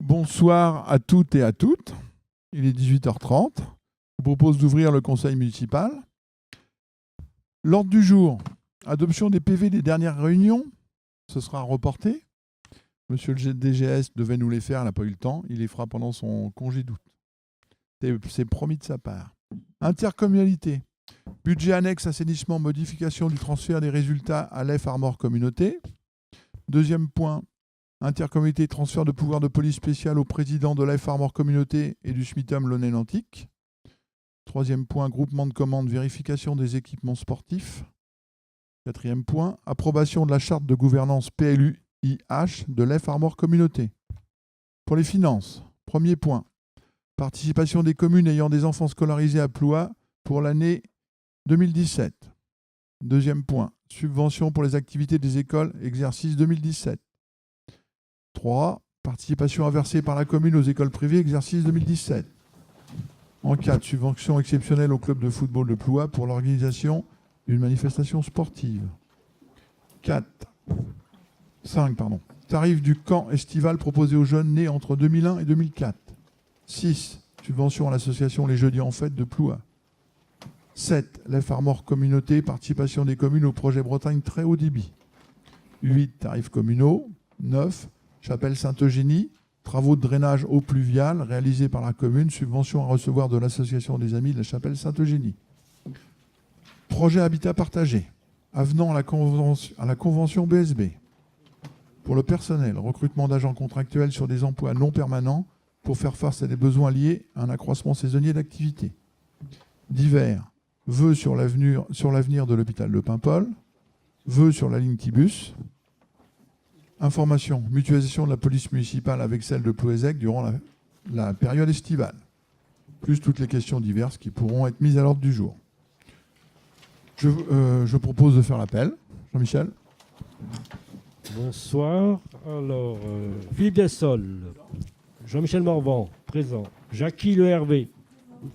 Bonsoir à toutes et à toutes. Il est 18h30. Je vous propose d'ouvrir le conseil municipal. L'ordre du jour, adoption des PV des dernières réunions. Ce sera reporté. Monsieur le DGS devait nous les faire, il n'a pas eu le temps. Il les fera pendant son congé d'août. C'est promis de sa part. Intercommunalité. Budget annexe assainissement, modification du transfert des résultats à l'EF Armor Communauté. Deuxième point, intercommunalité, transfert de pouvoir de police spéciale au président de l'EF Armor Communauté et du SMITOM Launay-Nantic. Troisième point, groupement de commandes, vérification des équipements sportifs. Quatrième point, approbation de la charte de gouvernance PLUIH de l'EF Armor Communauté. Pour les finances, premier point, participation des communes ayant des enfants scolarisés à Ploie pour l'année 2017. Deuxième point, subvention pour les activités des écoles, exercice 2017. 3. Participation inversée par la commune aux écoles privées, exercice 2017. En 4. Subvention exceptionnelle au club de football de Ploie pour l'organisation d'une manifestation sportive. 5. Tarif du camp estival proposé aux jeunes nés entre 2001 et 2004. 6. Subvention à l'association Les Jeudis en Fête de Ploie. 7. l'EF Armor Communauté, participation des communes au projet Bretagne très haut débit. 8. Tarifs communaux. 9. Chapelle Sainte-Eugénie, travaux de drainage eau pluviale réalisés par la commune, subvention à recevoir de l'association des Amis de la Chapelle Sainte-Eugénie. Projet habitat partagé, avenant à la convention BSB. Pour le personnel, recrutement d'agents contractuels sur des emplois non permanents pour faire face à des besoins liés à un accroissement saisonnier d'activité. Divers, vœux sur l'avenir de l'hôpital de Paimpol, vœux sur la ligne Tibus. Information, mutualisation de la police municipale avec celle de Plouézec durant la période estivale. Plus toutes les questions diverses qui pourront être mises à l'ordre du jour. Je propose de faire l'appel. Jean-Michel. Bonsoir. Alors, Philippe Dessol, Jean-Michel Morvan, présent. Jackie Le Hervé,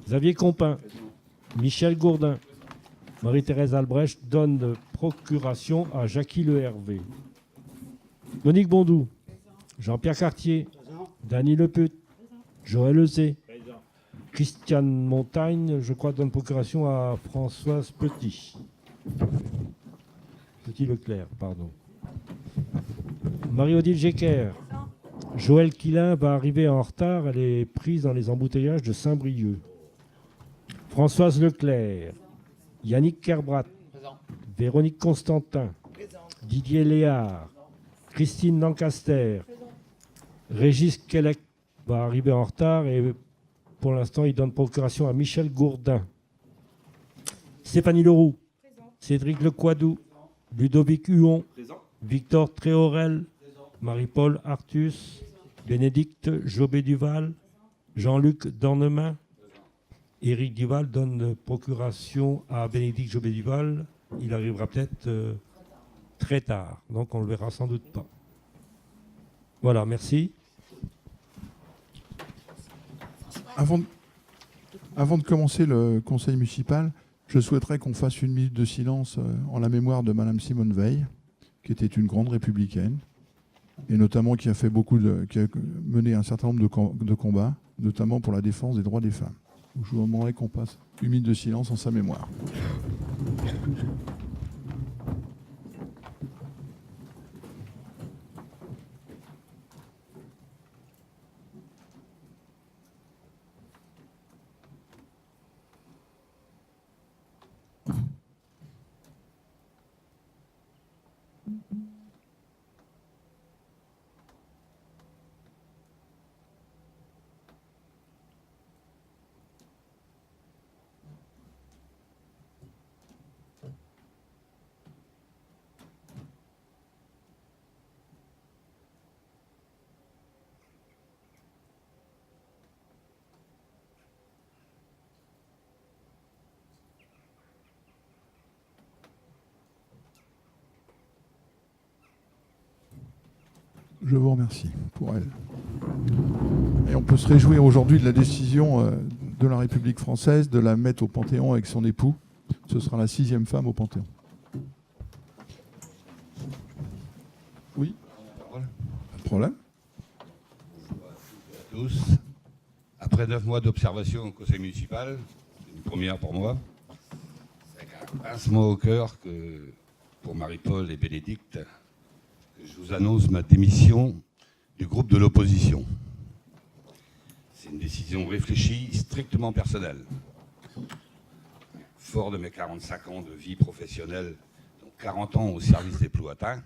Xavier Compin, Michel Gourdin. Marie-Thérèse Albrecht donne procuration à Jackie Le Hervé. Monique Bondou, Jean-Pierre Cartier, Dany Leput, Joël Lezé, Christiane Montagne, je crois, donne procuration à Françoise Petit. Petit-Leclerc, pardon. Marie-Odile Jecker, Joël Quilin va arriver en retard, elle est prise dans les embouteillages de Saint-Brieuc. Françoise Leclerc, Yannick Kerbrat, Véronique Constantin, Didier Léard, Christine Lancaster, Régis Kellec va arriver en retard et pour l'instant il donne procuration à Michel Gourdin. Stéphanie Leroux, Cédric Lequadou, Ludovic Huon, Victor Tréorel, Marie-Paul Artus, Bénédicte Jobé-Duval, Jean-Luc Dornemin. Éric Duval donne procuration à Bénédicte Jobé-Duval. Il arrivera peut-être très tard, donc on ne le verra sans doute pas. Voilà, merci. Avant de commencer le conseil municipal, je souhaiterais qu'on fasse une minute de silence en la mémoire de Madame Simone Veil, qui était une grande républicaine, et notamment qui a mené un certain nombre de combats, notamment pour la défense des droits des femmes. Donc, je vous demanderai qu'on passe une minute de silence en sa mémoire. Je vous remercie pour elle. Et on peut se réjouir aujourd'hui de la décision de la République française de la mettre au Panthéon avec son époux. Ce sera la 6e femme au Panthéon. Oui. Pas de problème. tous. Après 9 mois d'observation au conseil municipal, c'est une première pour moi, c'est avec un pincement au cœur que pour Marie-Paul et Bénédicte, que je vous annonce ma démission du groupe de l'opposition. C'est une décision réfléchie, strictement personnelle. Fort de mes 45 ans de vie professionnelle, donc 40 ans au service des Plouatins,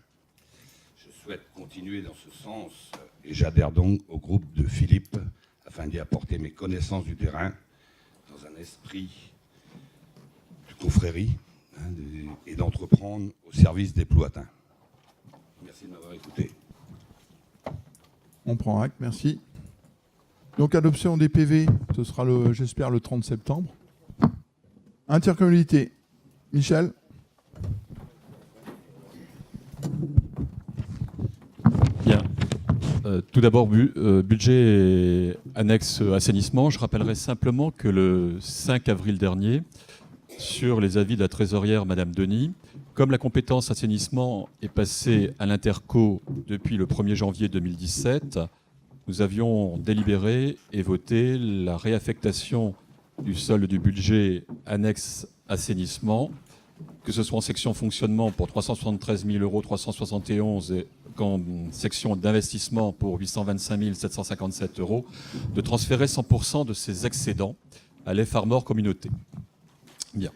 je souhaite continuer dans ce sens et j'adhère donc au groupe de Philippe afin d'y apporter mes connaissances du terrain dans un esprit de confrérie et d'entreprendre au service des Plouatins. Merci de m'avoir écouté. On prend acte, merci. Donc adoption des PV, ce sera j'espère le 30 septembre. Intercommunalité, Michel. Bien. Tout d'abord, budget et annexe assainissement. Je rappellerai simplement que le 5 avril dernier, sur les avis de la trésorière Madame Denis, comme la compétence assainissement est passée à l'Interco depuis le 1er janvier 2017, nous avions délibéré et voté la réaffectation du solde du budget annexe assainissement, que ce soit en section fonctionnement pour 373 371 € et qu'en section d'investissement pour 825 757 €, de transférer 100% de ces excédents à l'EFARMOR communauté. Bien.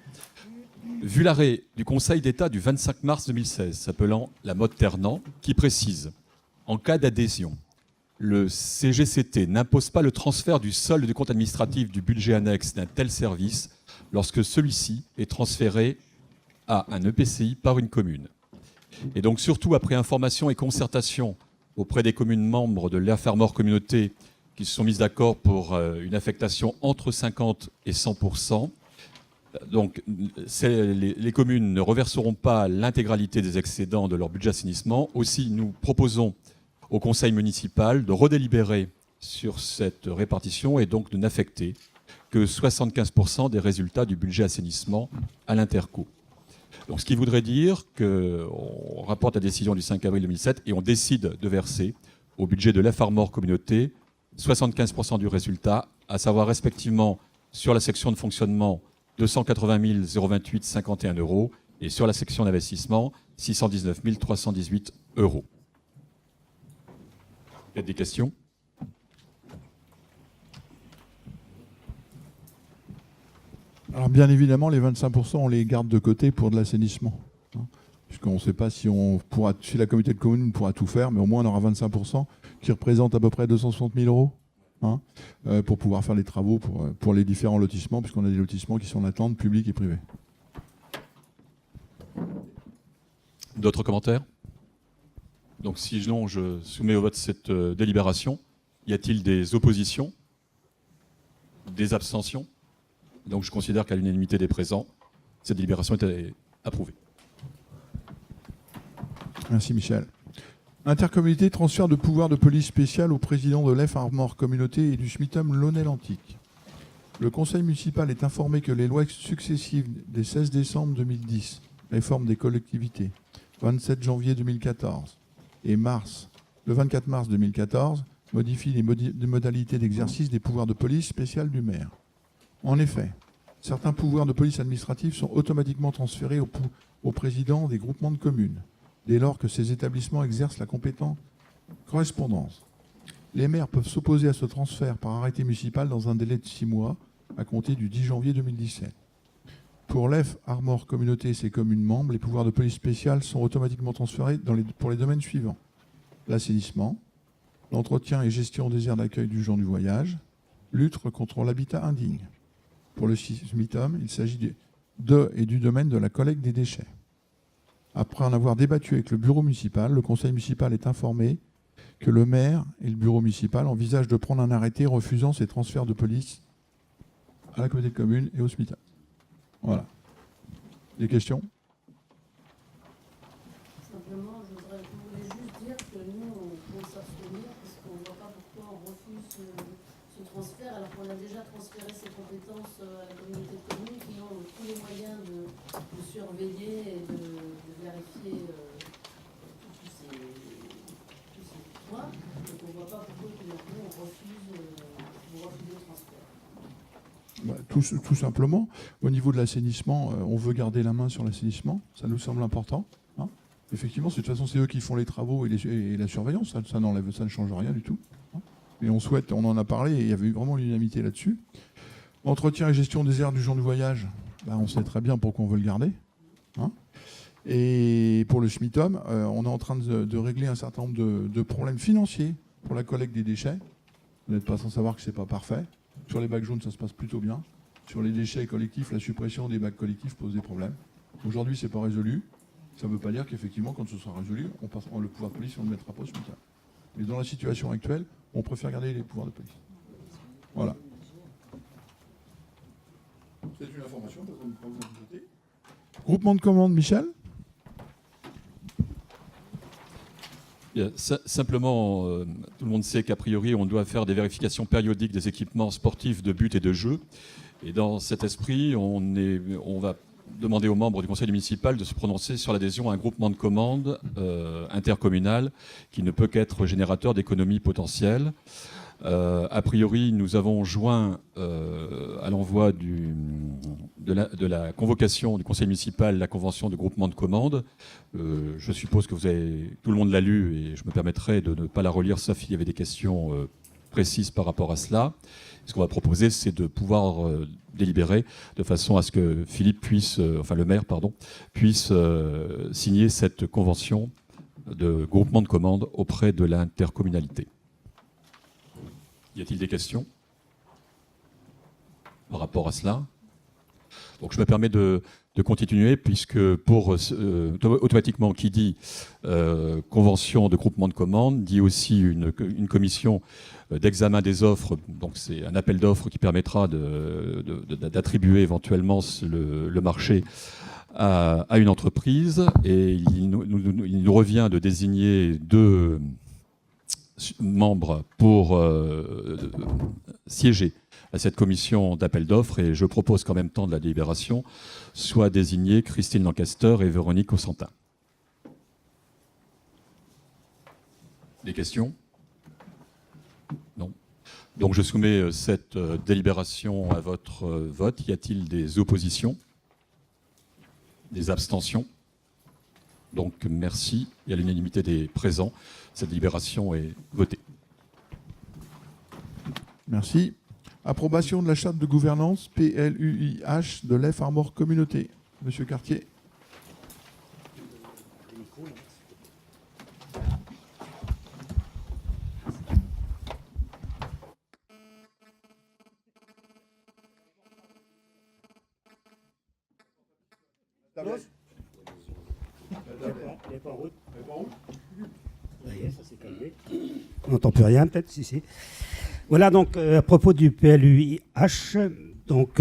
Vu l'arrêt du Conseil d'État du 25 mars 2016 s'appelant la mode Ternant, qui précise « En cas d'adhésion, le CGCT n'impose pas le transfert du solde du compte administratif du budget annexe d'un tel service lorsque celui-ci est transféré à un EPCI par une commune. » Et donc surtout après information et concertation auprès des communes membres de l'EFARMOR communauté qui se sont mises d'accord pour une affectation entre 50 et 100%, donc les communes ne reverseront pas l'intégralité des excédents de leur budget assainissement. Aussi, nous proposons au conseil municipal de redélibérer sur cette répartition et donc de n'affecter que 75% des résultats du budget assainissement à l'Interco. Donc, ce qui voudrait dire qu'on rapporte la décision du 5 avril 2007 et on décide de verser au budget de l'EFARMOR communauté 75% du résultat, à savoir respectivement sur la section de fonctionnement 280 028 51 € et sur la section d'investissement 619 318 €. Il y a des questions ? Alors bien évidemment, les 25%, on les garde de côté pour de l'assainissement. Puisqu'on ne sait pas si la communauté de communes pourra tout faire, mais au moins on aura 25% qui représentent à peu près 260 000 € pour pouvoir faire les travaux pour les différents lotissements, puisqu'on a des lotissements qui sont en attente, publics et privés. D'autres commentaires ? Donc sinon, je soumets au vote cette délibération. Y a-t-il des oppositions ? Des abstentions ? Donc je considère qu'à l'unanimité des présents, cette délibération est approuvée. Merci Michel. Intercommunalité, transfert de pouvoir de police spéciale au président de l'EFARMOR communauté et du SMITOM Launay-Lantique. Le conseil municipal est informé que les lois successives des 16 décembre 2010, réforme des collectivités, 27 janvier 2014 et le 24 mars 2014, modifient les modalités d'exercice des pouvoirs de police spéciale du maire. En effet, certains pouvoirs de police administrative sont automatiquement transférés au président des groupements de communes, dès lors que ces établissements exercent la compétence correspondance. Les maires peuvent s'opposer à ce transfert par arrêté municipal dans un délai de 6 mois à compter du 10 janvier 2017. Pour l'EFARMOR communauté et ses communes membres, les pouvoirs de police spéciale sont automatiquement transférés pour les domaines suivants: l'assainissement, l'entretien et gestion des aires d'accueil du gens du voyage, lutte contre l'habitat indigne. Pour le SMITOM, il s'agit du domaine de la collecte des déchets. Après en avoir débattu avec le bureau municipal, le conseil municipal est informé que le maire et le bureau municipal envisagent de prendre un arrêté refusant ces transferts de police à la communauté de communes et au SMITOM. Voilà. Des questions ? Simplement, je voulais juste dire que nous, on peut s'abstenir parce qu'on ne voit pas pourquoi on refuse ce transfert alors qu'on a déjà transféré ces compétences à la communauté de communes qui ont tous les moyens de surveiller et de vérifier tous ces points. Donc on ne voit pas pourquoi on refuse tout simplement. Au niveau de l'assainissement, on veut garder la main sur l'assainissement. Ça nous semble important. Hein. Effectivement, de toute façon, c'est eux qui font les travaux et la surveillance. Ça ne change rien du tout. Hein. Et on en a parlé, et il y avait eu vraiment l'unanimité là-dessus. Entretien et gestion des aires du gens du voyage, on sait très bien pourquoi on veut le garder. Hein. Et pour le SMITOM, on est en train de régler un certain nombre de problèmes financiers pour la collecte des déchets. Vous n'êtes pas sans savoir que ce n'est pas parfait. Sur les bacs jaunes, ça se passe plutôt bien. Sur les déchets collectifs, la suppression des bacs collectifs pose des problèmes. Aujourd'hui, ce n'est pas résolu. Ça ne veut pas dire qu'effectivement, quand ce sera résolu, le pouvoir de police, on ne le mettra pas au SMITOM. Mais dans la situation actuelle, on préfère garder les pouvoirs de police. Voilà. C'est une information pour vous ajouter. Groupement de commande, Michel. Bien, simplement, tout le monde sait qu'a priori, on doit faire des vérifications périodiques des équipements sportifs de but et de jeu. Et dans cet esprit, on va demander aux membres du conseil municipal de se prononcer sur l'adhésion à un groupement de commande intercommunal qui ne peut qu'être générateur d'économies potentielles. A priori, nous avons joint à l'envoi de la convocation du conseil municipal la convention de groupement de commande. Je suppose que tout le monde l'a lu et je me permettrai de ne pas la relire sauf s'il y avait des questions précises par rapport à cela. Ce qu'on va proposer, c'est de pouvoir délibérer de façon à ce que Philippe le maire, puisse signer cette convention de groupement de commande auprès de l'intercommunalité. Y a-t-il des questions par rapport à cela? Donc je me permets de continuer, puisque automatiquement, qui dit convention de groupement de commande, dit aussi une commission d'examen des offres. Donc c'est un appel d'offres qui permettra d'attribuer éventuellement le marché à une entreprise. Et il nous revient de désigner 2 membres pour siéger à cette commission d'appel d'offres, et je propose qu'en même temps de la délibération soient désignés Christine Lancaster et Véronique Cossentin. Des questions? Non. Donc je soumets cette délibération à votre vote. Y a-t-il des oppositions? Des abstentions? Donc merci. Il y a l'unanimité des présents. Cette délibération est votée. Merci. Approbation de la charte de gouvernance PLUIH de l'EF Armor Communauté. Monsieur Cartier. On n'entend plus rien, peut-être, si. Voilà, donc, à propos du PLUIH, donc,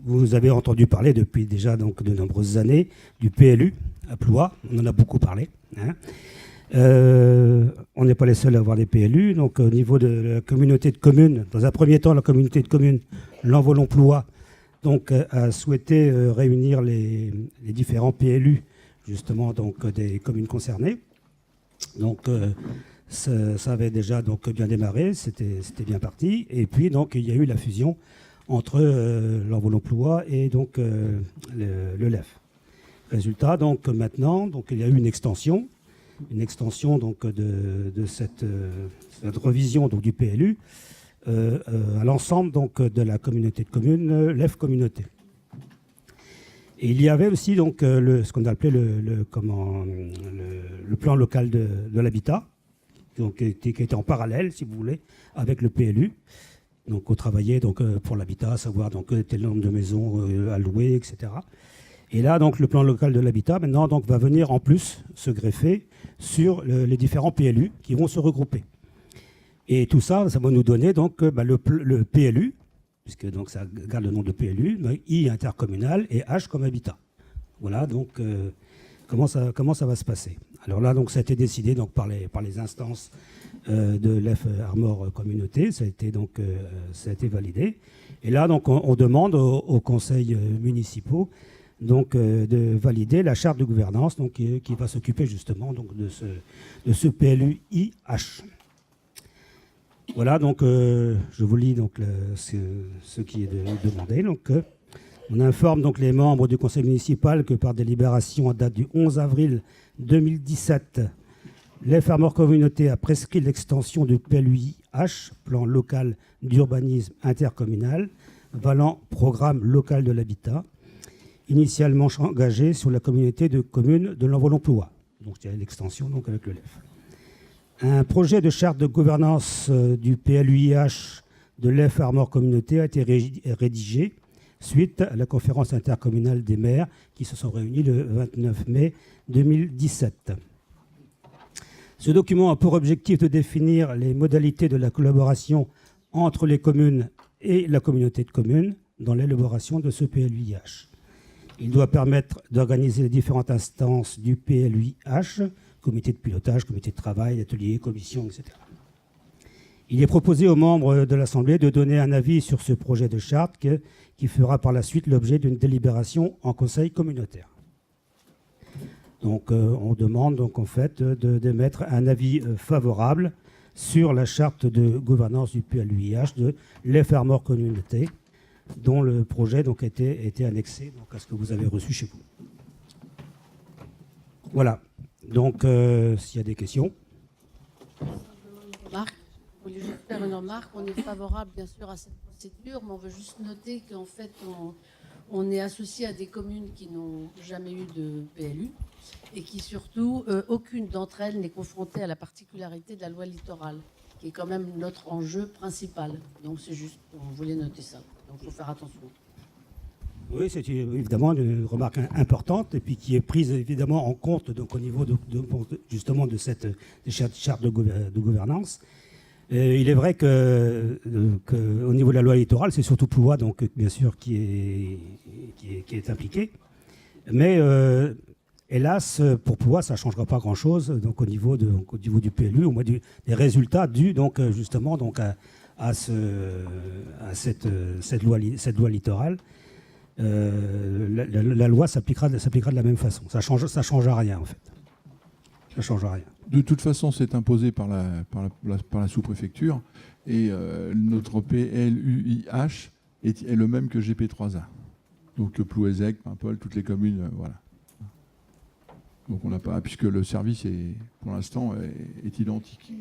vous avez entendu parler depuis déjà donc, de nombreuses années du PLU à Ploie. On en a beaucoup parlé. Hein. On n'est pas les seuls à avoir des PLU. Donc, au niveau de la communauté de communes, dans un premier temps, la communauté de communes L'Envolon-Ploie donc, a souhaité réunir les différents PLU, justement, donc, des communes concernées. Donc, ça avait déjà donc, bien démarré, c'était bien parti. Et puis, donc, il y a eu la fusion entre L'Envolon-Ploie et donc, le LEF. Résultat, donc, maintenant, donc, il y a eu une extension donc, de cette revision donc, du PLU à l'ensemble donc, de la communauté de communes LEF Communauté. Et il y avait aussi donc, ce qu'on appelait le plan local de l'habitat, donc, qui était en parallèle, si vous voulez, avec le PLU. Donc, on travaillait donc, pour l'habitat, à savoir donc, tel nombre de maisons à louer, etc. Et là, donc, le plan local de l'habitat, maintenant, donc, va venir en plus se greffer sur les différents PLU qui vont se regrouper. Et tout ça, ça va nous donner donc, le PLU, puisque donc, ça garde le nom de PLU, I intercommunal et H comme habitat. Voilà, donc, comment ça va se passer. Alors là, donc, ça a été décidé donc, par les instances de l'EF Armor Communauté, ça a été validé. Et là, donc, on demande aux conseils municipaux donc, de valider la charte de gouvernance donc, qui va s'occuper justement donc, de ce PLU-IH. Voilà, donc je vous lis donc ce qui est demandé. Donc, on informe donc les membres du conseil municipal que par délibération en date du 11 avril 2017, l'EFAMOR Communauté a prescrit l'extension du PLUI-H, plan local d'urbanisme intercommunal, valant programme local de l'habitat, initialement engagé sur la communauté de communes de l'Envol-Emplois. Donc c'est l'extension donc avec le LEF. Un projet de charte de gouvernance du PLUI-H de l'EFAMOR Communauté a été rédigé suite à la conférence intercommunale des maires qui se sont réunis le 29 mai 2017. Ce document a pour objectif de définir les modalités de la collaboration entre les communes et la communauté de communes dans l'élaboration de ce PLUI-H. Il doit permettre d'organiser les différentes instances du PLUI-H, comité de pilotage, comité de travail, atelier, commission, etc. Il est proposé aux membres de l'Assemblée de donner un avis sur ce projet de charte qui fera par la suite l'objet d'une délibération en conseil communautaire. Donc on demande donc en fait d'émettre un avis favorable sur la charte de gouvernance du PLUI-H de l'EFAMOR Communauté, dont le projet donc a été annexé donc, à ce que vous avez reçu chez vous. Voilà. Donc s'il y a des questions. Je voulais juste faire une remarque. On est favorable, bien sûr, à cette procédure, mais on veut juste noter qu'en fait, on est associé à des communes qui n'ont jamais eu de PLU et qui, surtout, aucune d'entre elles n'est confrontée à la particularité de la loi littorale, qui est quand même notre enjeu principal. Donc, c'est juste, on voulait noter ça. Donc, il faut faire attention. Oui, c'est évidemment une remarque importante et puis qui est prise évidemment en compte donc, au niveau justement de cette charte de gouvernance. Il est vrai qu'au niveau de la loi littorale, c'est surtout Ploua, donc bien sûr, qui est impliqué. Mais hélas, pour Ploua, ça ne changera pas grand-chose donc au niveau du PLU, au moins des résultats dus donc justement donc à cette loi littorale. La loi s'appliquera de la même façon. Ça change rien en fait. Ça change rien. De toute façon, c'est imposé par la sous-préfecture et notre PLUI-H est le même que GP3A. Donc Plouézec, Paimpol, toutes les communes, voilà. Donc on n'a pas, puisque le service pour l'instant est identique.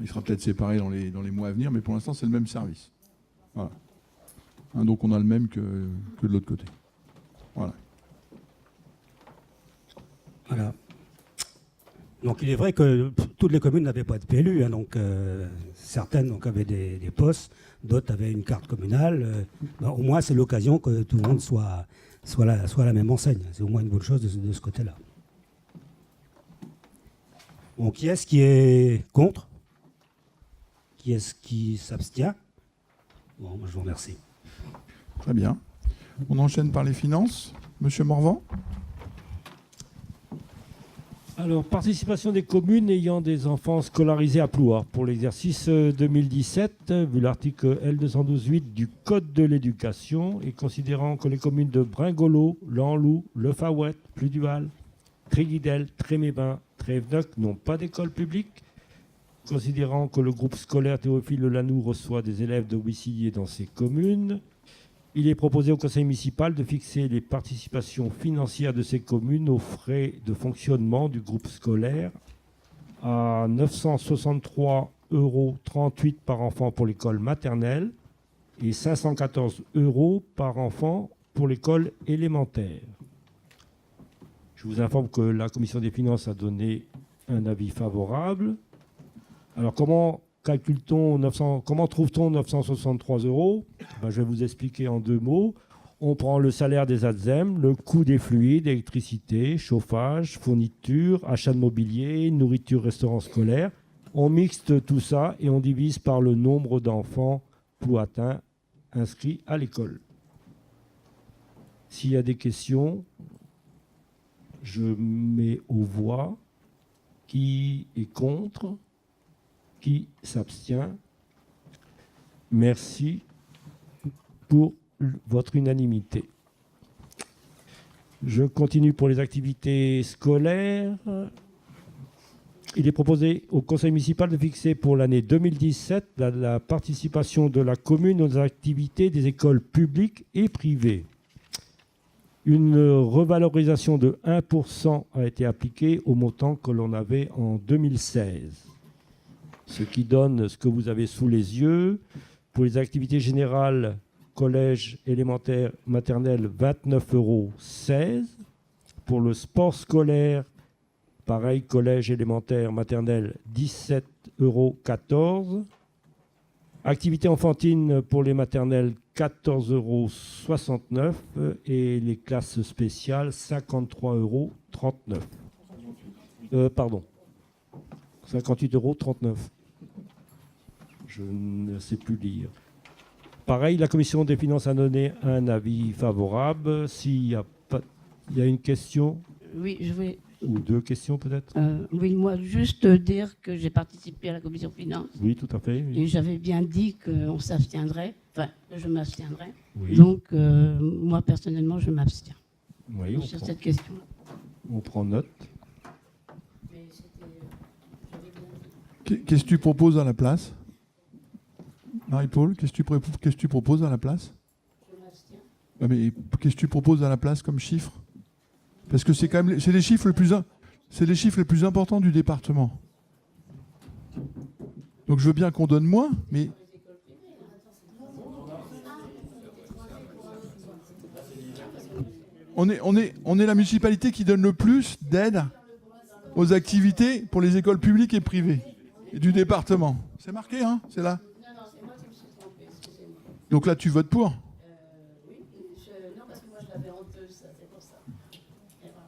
Il sera peut-être séparé dans les mois à venir, mais pour l'instant c'est le même service. Voilà. Hein, donc on a le même que de l'autre côté. Voilà. Voilà. Donc il est vrai que toutes les communes n'avaient pas de PLU, hein, donc certaines donc, avaient des postes, d'autres avaient une carte communale. Au moins c'est l'occasion que tout le monde soit la même enseigne. C'est au moins une bonne chose de ce côté-là. Bon, qui est-ce qui est contre? Qui est-ce qui s'abstient? Bon, je vous remercie. Très bien. On enchaîne par les finances. Monsieur Morvan. Alors, participation des communes ayant des enfants scolarisés à Ploua pour l'exercice 2017, vu l'article L212.8 du Code de l'éducation, et considérant que les communes de Bringolo, Lanlou, Le Fawet, Pludual, Tréguidel, Trémébin, Tréveneuc n'ont pas d'école publique, considérant que le groupe scolaire Théophile Le Lanou reçoit des élèves domiciliés dans ces communes, il est proposé au conseil municipal de fixer les participations financières de ces communes aux frais de fonctionnement du groupe scolaire à 963,38 € par enfant pour l'école maternelle et 514 € par enfant pour l'école élémentaire. Je vous informe que la commission des finances a donné un avis favorable. Alors comment comment trouve-t-on 963 €? Je vais vous expliquer en 2 mots. On prend le salaire des ATSEM, le coût des fluides, électricité, chauffage, fourniture, achat de mobilier, nourriture, restaurant scolaire. On mixte tout ça et on divise par le nombre d'enfants plouatins inscrits à l'école. S'il y a des questions, je mets aux voix. Qui est contre? Qui s'abstient? Merci pour votre unanimité. Je continue pour les activités scolaires. Il est proposé au conseil municipal de fixer pour l'année 2017 la participation de la commune aux activités des écoles publiques et privées. Une revalorisation de 1% a été appliquée au montant que l'on avait en 2016. Ce qui donne ce que vous avez sous les yeux. Pour les activités générales, collège, élémentaire, maternelle, 29,16 €. Pour le sport scolaire, pareil, collège, élémentaire, maternelle, 17,14 €. Activité enfantine pour les maternelles, 14,69 € et les classes spéciales, 53,39 €. Pardon, 58,39 €. Je ne sais plus lire. Pareil, la commission des finances a donné un avis favorable. S'il y a une question Oui, je vais. ou deux questions peut-être. Oui, moi, juste dire que j'ai participé à la commission finances Oui, tout à fait. Oui. et j'avais bien dit qu'on s'abstiendrait, enfin, que je m'abstiendrais. Oui. Donc, moi, personnellement, je m'abstiens Oui, sur cette question. on prend note. Mais c'était. J'avais bien dit. Qu'est-ce que tu proposes à la place? Marie-Paul, qu'est-ce que tu proposes à la place? Je m'abstiens. Ah, mais qu'est-ce que tu proposes à la place comme chiffre? Parce que c'est quand même c'est les chiffres les plus importants du département. Donc je veux bien qu'on donne moins, mais on est la municipalité qui donne le plus d'aide aux activités pour les écoles publiques et privées et du département. C'est marqué, hein? C'est là. Non, c'est moi qui me suis trompée, excusez-moi. Donc là, tu votes pour? Oui, non, parce que moi je l'avais honteuse, ça, c'est pour ça. Erreur.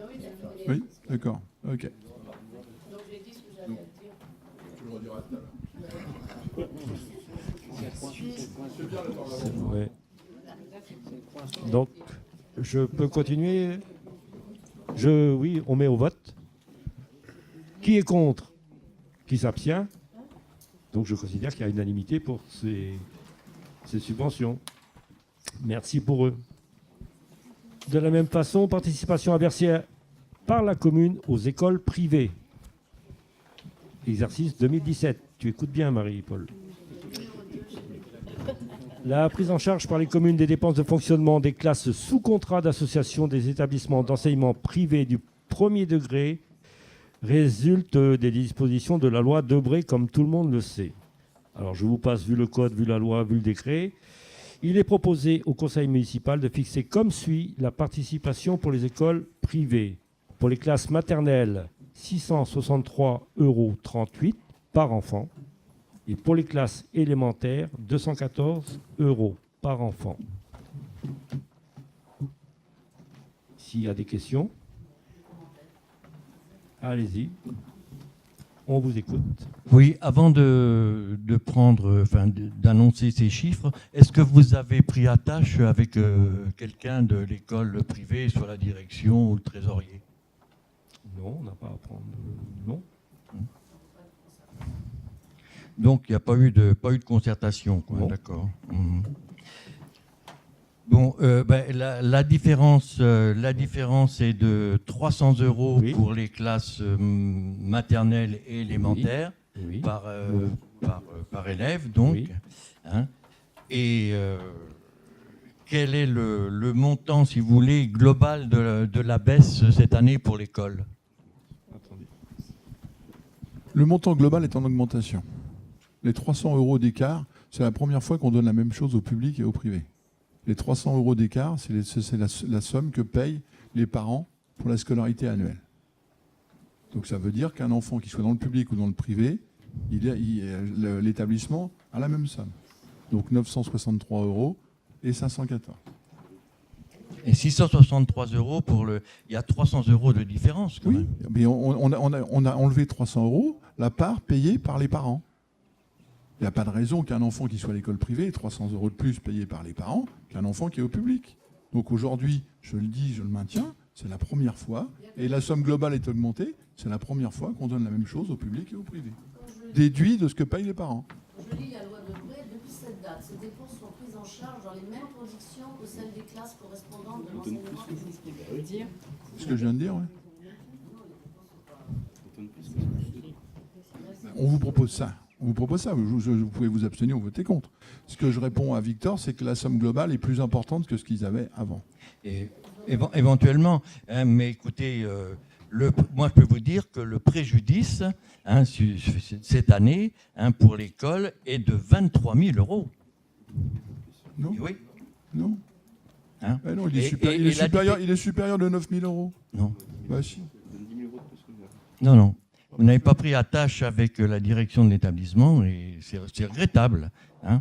Oui, d'accord. Oui, d'accord. Ok. Donc j'ai dit ce que j'avais à dire. Tu le rediras tout à l'heure. Ouais. Donc, je peux continuer. Oui, on met au vote. Qui est contre? Qui s'abstient? Donc, je considère qu'il y a unanimité pour ces subventions. Merci pour eux. De la même façon, participation à verser par la commune aux écoles privées. Exercice 2017. Tu écoutes bien, Marie-Paul. La prise en charge par les communes des dépenses de fonctionnement des classes sous contrat d'association des établissements d'enseignement privés du premier degré résulte des dispositions de la loi Debré, comme tout le monde le sait. Alors je vous passe, vu le code, vu la loi, vu le décret. Il est proposé au conseil municipal de fixer comme suit la participation pour les écoles privées. Pour les classes maternelles, 663,38 € par enfant. Et pour les classes élémentaires, 214 € par enfant. S'il y a des questions, allez-y. On vous écoute. Oui, avant d'annoncer ces chiffres, est-ce que vous avez pris attache avec quelqu'un de l'école privée, soit la direction ou le trésorier? Non, on n'a pas à prendre. Non. Donc, il n'y a pas eu de concertation, quoi. Non. D'accord. Mhm. Bon, la différence est de 300 € Oui. pour les classes maternelles et élémentaires Oui. par élève, donc. Oui. Hein. Et quel est le montant, si vous voulez, global de la baisse cette année pour l'école? Attendez. Le montant global est en augmentation. Les 300 € d'écart, c'est la première fois qu'on donne la même chose au public et au privé. Les 300 € d'écart, c'est la somme que payent les parents pour la scolarité annuelle. Donc ça veut dire qu'un enfant qui soit dans le public ou dans le privé, l'établissement a la même somme. Donc 963 € et 514. Et 663 € pour le... Il y a 300 € de différence, quand Oui, même. mais on a enlevé 300 €, la part payée par les parents. Il n'y a pas de raison qu'un enfant qui soit à l'école privée ait 300 € de plus payés par les parents qu'un enfant qui est au public. Donc aujourd'hui, je le dis, je le maintiens, c'est la première fois, et la somme globale est augmentée, c'est la première fois qu'on donne la même chose au public et au privé. Déduit de ce que payent les parents. Quand je lis la loi de Debré, depuis cette date, ces dépenses sont prises en charge dans les mêmes conditions que celles des classes correspondantes de l'enseignement. C'est ce que je viens de dire, oui. On vous propose ça. On vous propose ça. Vous pouvez vous abstenir ou voter contre. Ce que je réponds à Victor, c'est que la somme globale est plus importante que ce qu'ils avaient avant. Et éventuellement, hein, mais écoutez, moi je peux vous dire que le préjudice cette année pour l'école est de 23 000 euros. Non. Oui. Non. Hein, non, il est supérieur de 9 000 euros. Non. Bah si. Non. Vous n'avez pas pris attache avec la direction de l'établissement et c'est regrettable. Hein.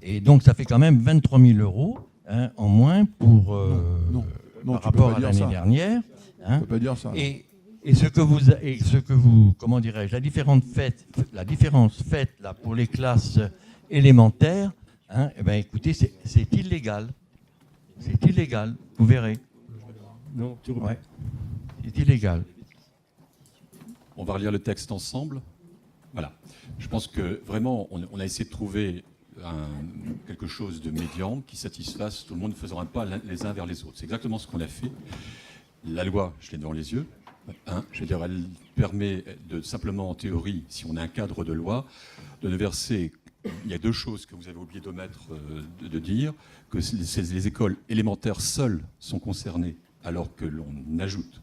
Et donc ça fait quand même 23 000 euros en moins pour par rapport à l'année dernière. On ne peut pas dire ça. Et ce que vous, comment dirais-je, la différence faite là pour les classes élémentaires, eh ben écoutez, c'est illégal. C'est illégal, vous verrez. Non, ouais. C'est illégal. On va relire le texte ensemble. Voilà. Je pense que vraiment, on a essayé de trouver quelque chose de médian qui satisfasse tout le monde, ne faisant un pas les uns vers les autres. C'est exactement ce qu'on a fait. La loi, je l'ai devant les yeux. Je veux dire, elle permet de simplement, en théorie, si on a un cadre de loi, de ne verser. Il y a deux choses que vous avez oublié d'omettre de dire, que les écoles élémentaires seules sont concernées, alors que l'on ajoute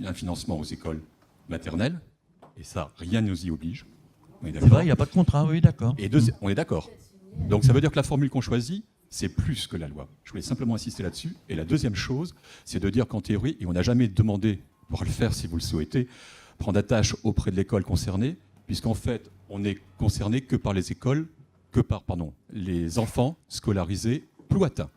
un financement aux écoles maternelles, et ça, rien ne nous y oblige. C'est vrai, il n'y a pas de contrat, oui, d'accord. Et on est d'accord. Donc ça veut dire que la formule qu'on choisit, c'est plus que la loi. Je voulais simplement insister là-dessus. Et la deuxième chose, c'est de dire qu'en théorie, et on n'a jamais demandé, pour le faire si vous le souhaitez, prendre attache auprès de l'école concernée, puisqu'en fait, on n'est concerné que par les enfants scolarisés plouatins.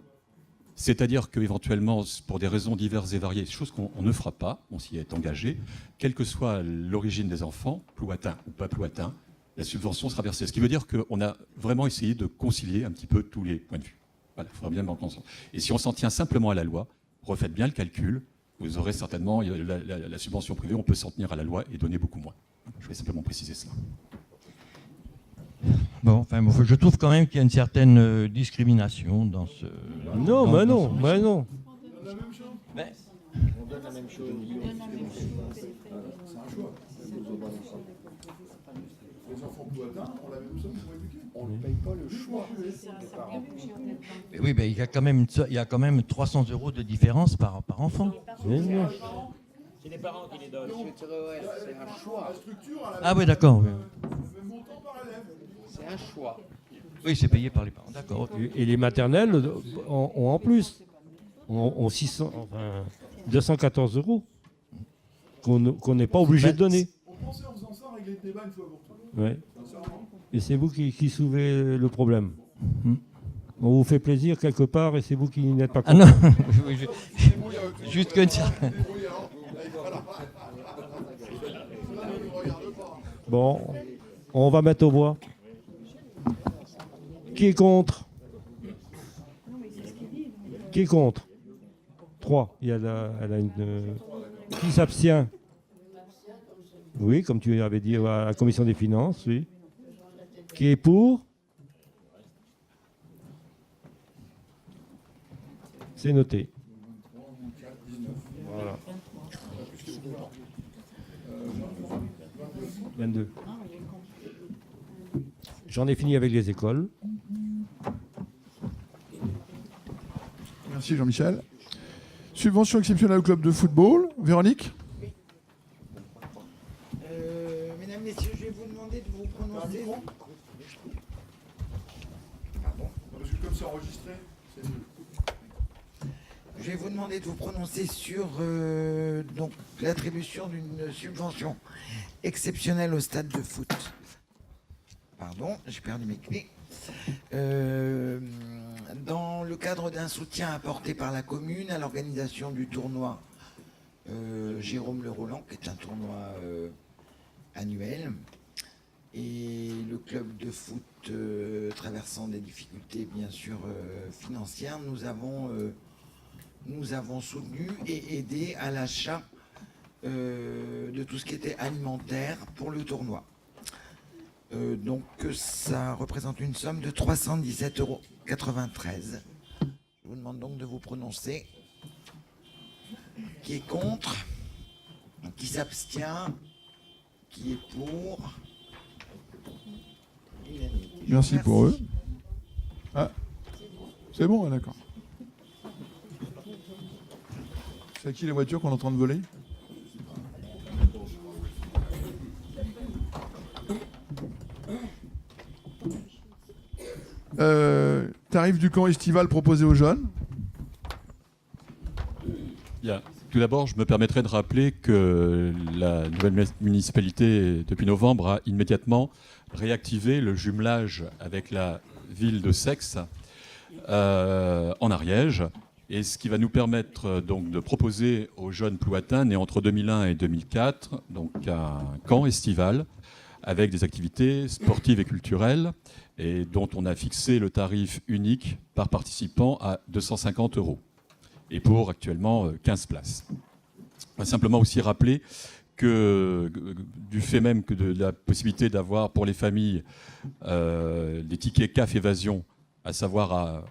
C'est-à-dire qu'éventuellement, pour des raisons diverses et variées, chose qu'on ne fera pas, on s'y est engagé, quelle que soit l'origine des enfants, plouatins ou pas plouatins, la subvention sera versée. Ce qui veut dire qu'on a vraiment essayé de concilier un petit peu tous les points de vue. Voilà, il faudra bien m'en concentrer. Et si on s'en tient simplement à la loi, refaites bien le calcul, vous aurez certainement la subvention privée, on peut s'en tenir à la loi et donner beaucoup moins. Je vais simplement préciser cela. Bon, enfin, je trouve quand même qu'il y a une certaine discrimination dans ce... Non. On donne la même chose. On donne la même chose. C'est un choix. Les enfants plouatins, on la même somme pour éduquer. On ne paye pas le choix des parents. Mais oui, mais il y a quand même 300 € de différence par enfant. C'est les parents qui les donnent. C'est un choix. Ah oui, d'accord. Oui. C'est un choix. Oui, c'est payé par les parents. D'accord. Et les maternelles ont en plus. Ont 214 € qu'on n'est pas obligé de donner. On pensait en faisant ça régler le débat une fois pour toutes. Ouais. Et c'est vous qui soulevez le problème. On vous fait plaisir quelque part et c'est vous qui n'êtes pas content. Ah non, juste que ça. Bon, on va mettre au voix. Qui est contre? Qui est contre? 3. Elle a une. Qui s'abstient? Oui, comme tu avais dit à la commission des finances, oui. Qui est pour? C'est noté. Voilà. 22. J'en ai fini avec les écoles. Merci Jean-Michel. Subvention exceptionnelle au club de football. Véronique? Mesdames, Messieurs, je vais vous demander de vous prononcer. Pardon. Parce que comme c'est enregistré, c'est mieux. Je vais vous demander de vous prononcer sur donc l'attribution d'une subvention exceptionnelle au stade de foot. Pardon, j'ai perdu mes clés. Dans le cadre d'un soutien apporté par la commune à l'organisation du tournoi Jérôme Le Roland, qui est un tournoi annuel, et le club de foot traversant des difficultés bien sûr financières, nous avons soutenu et aidé à l'achat de tout ce qui était alimentaire pour le tournoi. Donc ça représente une somme de 317,93 €. Je vous demande donc de vous prononcer. Qui est contre? Qui s'abstient? Qui est pour? Merci pour eux. Ah, c'est bon, d'accord. C'est à qui les voitures qu'on est en train de voler? Tarif du camp estival proposé aux jeunes. Bien. Tout d'abord, je me permettrai de rappeler que la nouvelle municipalité, depuis novembre, a immédiatement réactivé le jumelage avec la ville de Seix en Ariège, et ce qui va nous permettre donc de proposer aux jeunes plouatins nés entre 2001 et 2004 donc un camp estival avec des activités sportives et culturelles, et dont on a fixé le tarif unique par participant à 250 €, et pour actuellement 15 places. On va simplement aussi rappeler que du fait même que de la possibilité d'avoir pour les familles des tickets CAF évasion, à savoir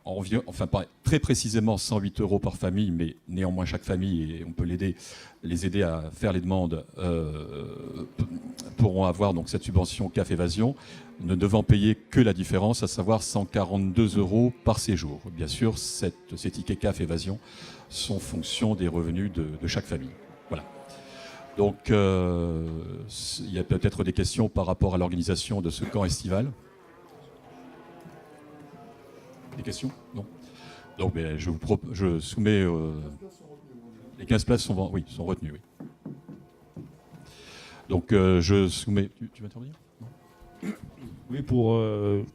très précisément 108 € par famille, mais néanmoins chaque famille, et on peut les aider à faire les demandes, pourront avoir donc cette subvention CAF évasion, ne devant payer que la différence, à savoir 142 € par séjour. Bien sûr, ces tickets CAF évasion sont fonction des revenus de chaque famille. Voilà. Donc, il y a peut-être des questions par rapport à l'organisation de ce camp estival. Des questions? Non. Donc, je soumets... les 15 places sont retenues, oui. Donc, je soumets... Tu veux intervenir? Oui, pour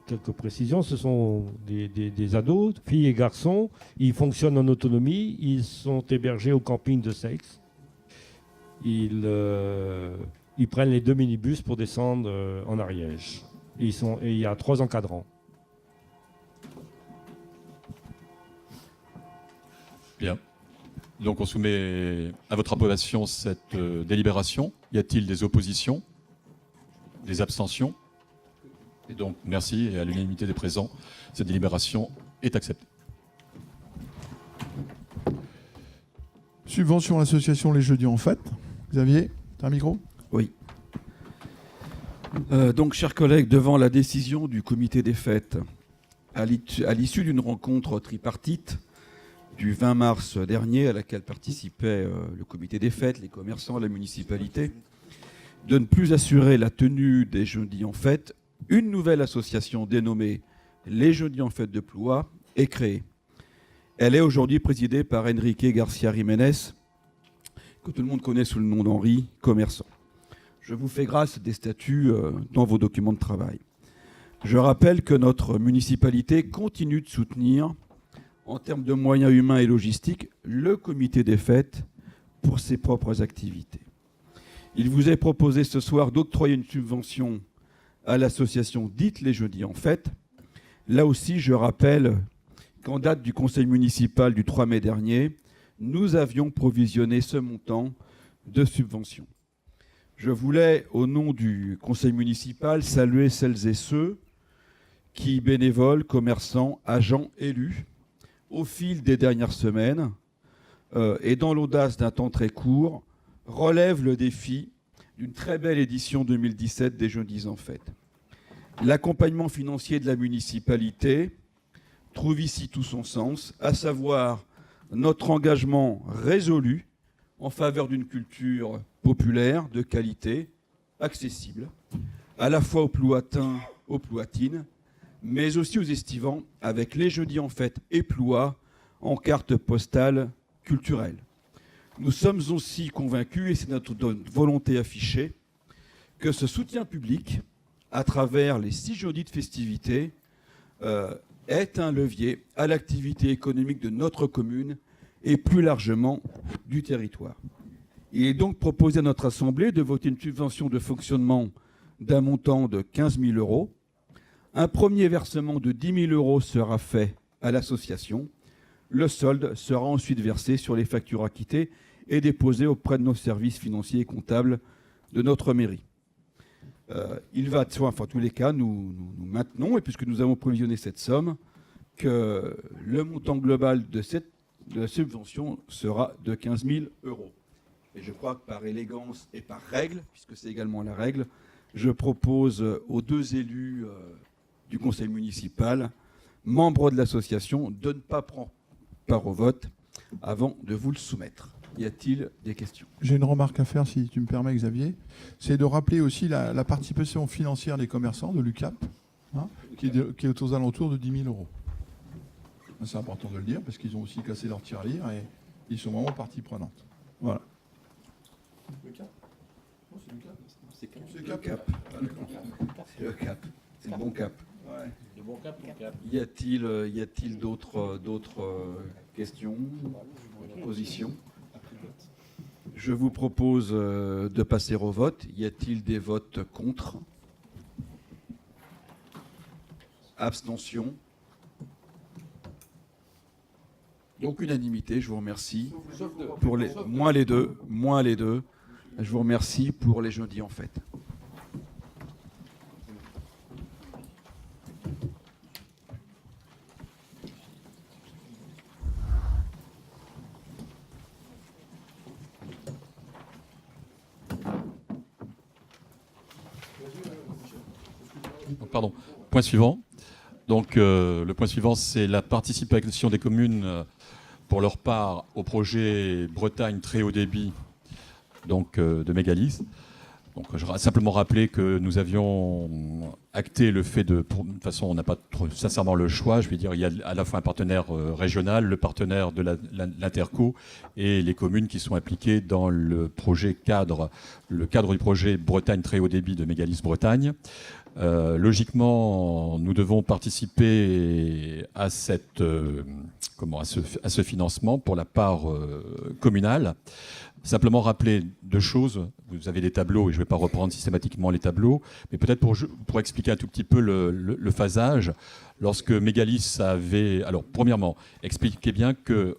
quelques précisions, ce sont des ados, filles et garçons. Ils fonctionnent en autonomie. Ils sont hébergés au camping de Seix. Ils prennent les 2 minibus pour descendre en Ariège. Et il y a 3 encadrants. Bien. Donc on soumet à votre approbation cette délibération. Y a-t-il des oppositions? Des abstentions? Et donc merci, et à l'unanimité des présents, cette délibération est acceptée. Subvention à l'association Les Jeudis en Fête. Xavier, tu as un micro? Oui. Donc, chers collègues, devant la décision du comité des fêtes, à l'issue d'une rencontre tripartite du 20 mars dernier, à laquelle participaient le comité des fêtes, les commerçants, la municipalité, de ne plus assurer la tenue des Jeudis en Fête, une nouvelle association dénommée Les Jeudis en Fête de Ploie est créée. Elle est aujourd'hui présidée par Enrique Garcia Jiménez, que tout le monde connaît sous le nom d'Henri, commerçant. Je vous fais grâce des statuts dans vos documents de travail. Je rappelle que notre municipalité continue de soutenir, en termes de moyens humains et logistiques, le comité des fêtes pour ses propres activités. Il vous est proposé ce soir d'octroyer une subvention à l'association dite Les Jeudis en Fête. Là aussi, je rappelle qu'en date du conseil municipal du 3 mai dernier, nous avions provisionné ce montant de subvention. Je voulais, au nom du conseil municipal, saluer celles et ceux qui, bénévoles, commerçants, agents, élus, au fil des dernières semaines, et dans l'audace d'un temps très court, relèvent le défi d'une très belle édition 2017 des Jeudis en Fête. L'accompagnement financier de la municipalité trouve ici tout son sens, à savoir notre engagement résolu en faveur d'une culture populaire, de qualité, accessible, à la fois aux Plouatins, aux Plouatines, mais aussi aux Estivants, avec les Jeudis en Fête et Ploie en carte postale culturelle. Nous sommes aussi convaincus, et c'est notre volonté affichée, que ce soutien public, à travers les 6 jeudis de festivités, est un levier à l'activité économique de notre commune et plus largement du territoire. Il est donc proposé à notre Assemblée de voter une subvention de fonctionnement d'un montant de 15 000 €. Un premier versement de 10 000 € sera fait à l'association. Le solde sera ensuite versé sur les factures acquittées et déposé auprès de nos services financiers et comptables de notre mairie. Il va de soi, enfin, en tous les cas, nous maintenons, et puisque nous avons provisionné cette somme, que le montant global de la subvention sera de 15 000 €. Et je crois que par élégance et par règle, puisque c'est également la règle, je propose aux 2 élus du conseil municipal, membres de l'association, de ne pas prendre part au vote avant de vous le soumettre. Y a-t-il des questions? J'ai une remarque à faire, si tu me permets, Xavier. C'est de rappeler aussi la participation financière des commerçants de l'UCAP, hein, qui est aux alentours de 10 000 euros. C'est important de le dire, parce qu'ils ont aussi cassé leur tirelire et ils sont vraiment partie prenante. Voilà. Le CAP? Non, c'est l'UCAP. C'est le CAP. C'est le cap. C'est le bon cap. Ouais. Le bon cap, le cap. Y a-t-il d'autres questions, propositions? Je vous propose de passer au vote. Y a-t-il des votes contre? Abstention? Donc unanimité, je vous remercie. Pour les, moins les deux. Je vous remercie pour les jeudis en fait. Pardon. Point suivant. Donc, le point suivant, c'est la participation des communes pour leur part au projet Bretagne très haut débit donc, de Mégalithe. Donc, je vais simplement rappeler que nous avions acté le fait de toute façon, on n'a pas sincèrement le choix. Je vais dire, il y a à la fois un partenaire régional, le partenaire de l'Interco et les communes qui sont impliquées dans le projet cadre, du projet Bretagne très haut débit de Mégalithe Bretagne. Logiquement, nous devons participer à ce financement pour la part communale. Simplement rappeler deux choses. Vous avez des tableaux et je ne vais pas reprendre systématiquement les tableaux, mais peut-être pour expliquer un tout petit peu le phasage. Lorsque Mégalithe avait... Alors, premièrement, expliquez bien que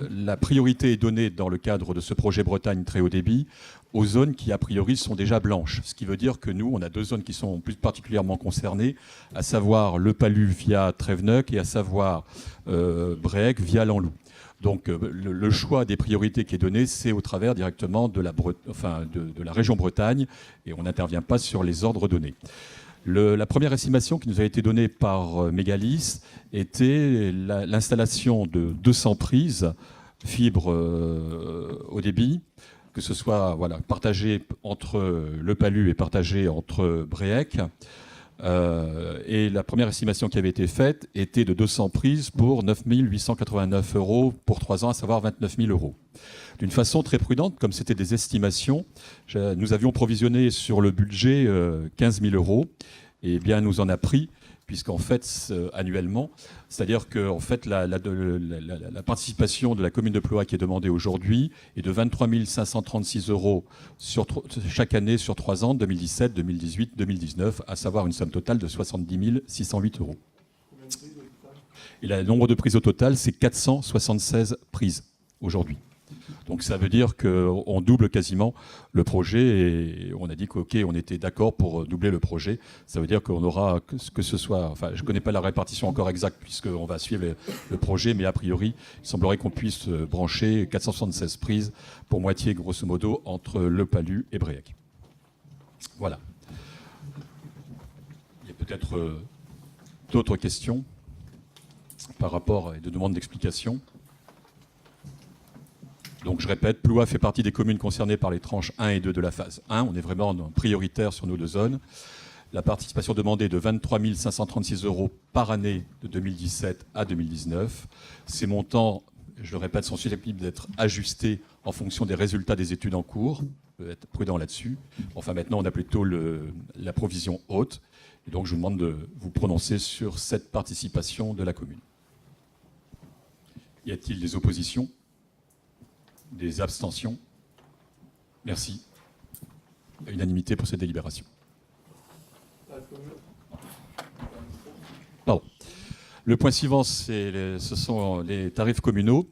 la priorité est donnée dans le cadre de ce projet Bretagne très haut débit aux zones qui, a priori, sont déjà blanches. Ce qui veut dire que nous, on a deux zones qui sont plus particulièrement concernées, à savoir le Palu via Tréveneuc et à savoir Bréhec via Lanlou. Donc le choix des priorités qui est donné, c'est au travers directement de la région Bretagne et on n'intervient pas sur les ordres donnés. La première estimation qui nous a été donnée par Mégalithe était l'installation de 200 prises fibre haut débit, que ce soit partagé entre le Palu et partagé entre Bréhec. Et la première estimation qui avait été faite était de 200 prises pour 9 889 € pour 3 ans, à savoir 29 000 €. D'une façon très prudente, comme c'était des estimations, nous avions provisionné sur le budget 15 000 €. Et bien, nous en a pris, puisqu'en fait, annuellement, c'est-à-dire que en fait, la participation de la commune de Ploie qui est demandée aujourd'hui est de 23 536 € chaque année sur 3 ans, 2017, 2018, 2019, à savoir une somme totale de 70 608 €. Et le nombre de prises au total, c'est 476 prises aujourd'hui. Donc ça veut dire qu'on double quasiment le projet et on a dit qu'ok, on était d'accord pour doubler le projet. Ça veut dire qu'on aura, que ce soit, enfin je ne connais pas la répartition encore exacte puisqu'on va suivre le projet, mais a priori, il semblerait qu'on puisse brancher 476 prises pour moitié grosso modo entre le Palu et Bréhec. Voilà. Il y a peut-être d'autres questions par rapport à des demandes d'explication. Donc je répète, Ploie fait partie des communes concernées par les tranches 1 et 2 de la phase 1. On est vraiment prioritaire sur nos deux zones. La participation demandée est de 23 536 € par année de 2017 à 2019. Ces montants, je le répète, sont susceptibles d'être ajustés en fonction des résultats des études en cours. On peut être prudent là-dessus. Enfin maintenant, on a plutôt la provision haute. Et donc je vous demande de vous prononcer sur cette participation de la commune. Y a-t-il des oppositions ? Des abstentions? Merci. Unanimité pour cette délibération. Pardon. Le point suivant, ce sont les tarifs communaux.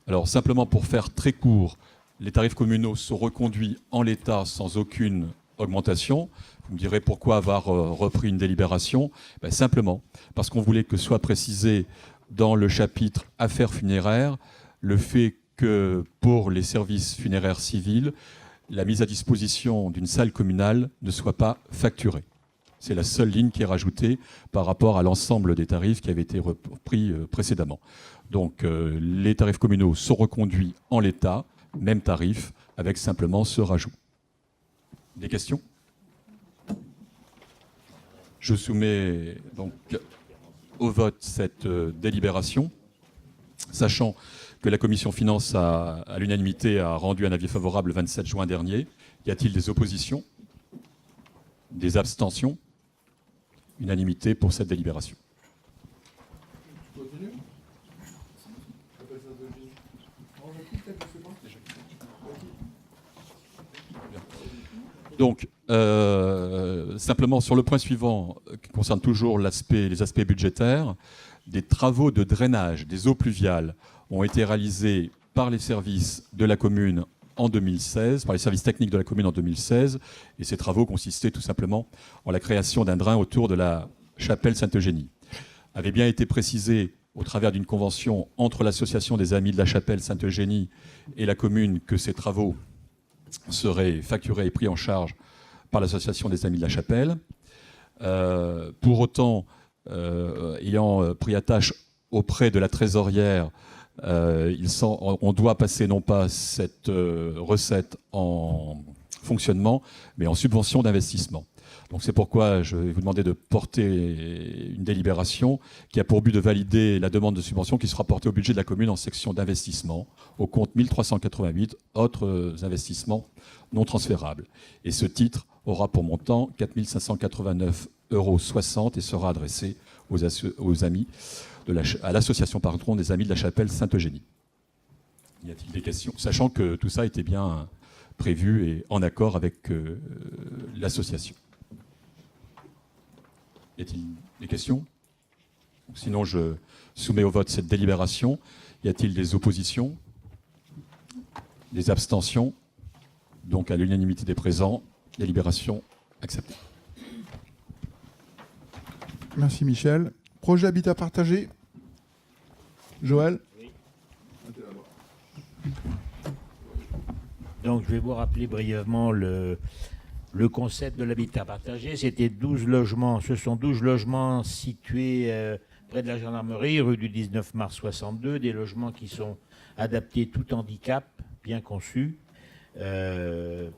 Alors, simplement pour faire très court, les tarifs communaux sont reconduits en l'état sans aucune augmentation. Vous me direz pourquoi avoir repris une délibération? Simplement parce qu'on voulait que soit précisé dans le chapitre affaires funéraires le fait que pour les services funéraires civils, la mise à disposition d'une salle communale ne soit pas facturée. C'est la seule ligne qui est rajoutée par rapport à l'ensemble des tarifs qui avaient été repris précédemment. Donc les tarifs communaux sont reconduits en l'état, même tarif, avec simplement ce rajout. Des questions ? Je soumets donc au vote cette délibération, sachant que la commission finance à l'unanimité a rendu un avis favorable le 27 juin dernier. Y a-t-il des oppositions ? Des abstentions ? Unanimité pour cette délibération. Donc, simplement sur le point suivant, qui concerne toujours les aspects budgétaires, des travaux de drainage des eaux pluviales ont été réalisés par les services de la commune en 2016, par les services techniques de la commune en 2016, et ces travaux consistaient tout simplement en la création d'un drain autour de la chapelle Sainte-Eugénie. Avait bien été précisé au travers d'une convention entre l'association des Amis de la chapelle Sainte-Eugénie et la commune que ces travaux seraient facturés et pris en charge par l'association des Amis de la chapelle. Pour autant, ayant pris attache auprès de la trésorière, on doit passer non pas cette recette en fonctionnement, mais en subvention d'investissement. Donc c'est pourquoi je vais vous demander de porter une délibération qui a pour but de valider la demande de subvention qui sera portée au budget de la commune en section d'investissement, au compte 1388, autres investissements non transférables. Et ce titre aura pour montant 4 589,60 € et sera adressé aux amis à l'association des Amis de la chapelle Sainte-Eugénie. Y a-t-il des questions ? Sachant que tout ça était bien prévu et en accord avec l'association. Y a-t-il des questions ? Sinon, je soumets au vote cette délibération. Y a-t-il des oppositions ? Des abstentions ? Donc, à l'unanimité des présents, délibération acceptée. Merci Michel. Projet habitat partagé. Joël ? Donc, je vais vous rappeler brièvement le concept de l'habitat partagé. C'était 12 logements. Ce sont 12 logements situés près de la gendarmerie, rue du 19 mars 62. Des logements qui sont adaptés tout handicap, bien conçus,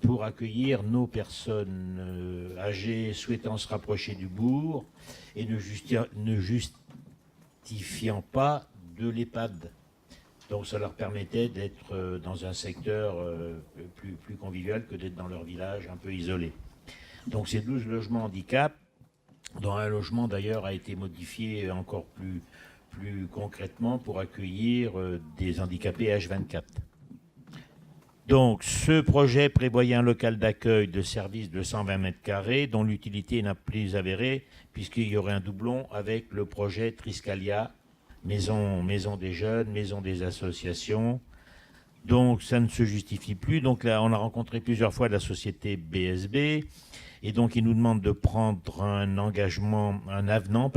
pour accueillir nos personnes âgées souhaitant se rapprocher du bourg et ne justifiant pas de l'EHPAD. Donc ça leur permettait d'être dans un secteur plus convivial que d'être dans leur village un peu isolé. Donc ces 12 logements handicap, dont un logement d'ailleurs a été modifié encore plus concrètement pour accueillir des handicapés H24. Donc ce projet prévoyait un local d'accueil de service de 120 m², dont l'utilité n'a plus avérée puisqu'il y aurait un doublon avec le projet Triscalia, maison des jeunes, maison des associations. Donc ça ne se justifie plus. Donc là, on a rencontré plusieurs fois la société BSB. Et donc ils nous demandent de prendre un avenant,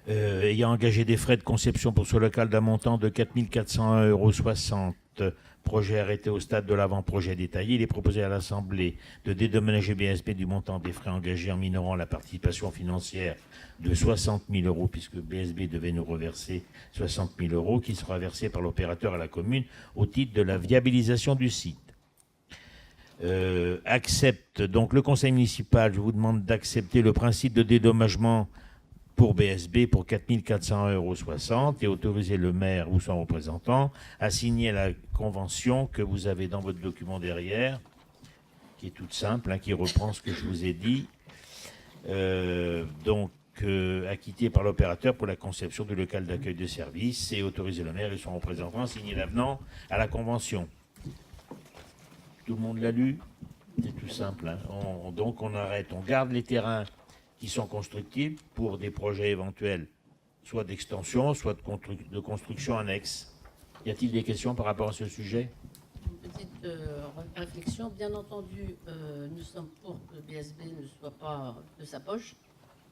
ayant engagé des frais de conception pour ce local d'un montant de 4 401,60 €. Projet arrêté au stade de l'avant-projet détaillé. Il est proposé à l'Assemblée de dédommager BSB du montant des frais engagés en minorant la participation financière de 60 000 €, puisque BSB devait nous reverser 60 000 €, qui sera versé par l'opérateur à la commune au titre de la viabilisation du site. Accepte, donc le conseil municipal, je vous demande d'accepter le principe de dédommagement pour BSB pour 4 401,60 € et autoriser le maire ou son représentant à signer la convention que vous avez dans votre document derrière, qui est toute simple, qui reprend ce que je vous ai dit. Acquitté par l'opérateur pour la conception du local d'accueil de services et autoriser le maire et son représentant à signer l'avenant à la convention. Tout le monde l'a lu ? C'est tout simple. Donc on arrête, on garde les terrains qui sont constructibles pour des projets éventuels, soit d'extension, soit de construction annexe. Y a-t-il des questions par rapport à ce sujet ? Une petite réflexion. Bien entendu, nous sommes pour que le BSB ne soit pas de sa poche.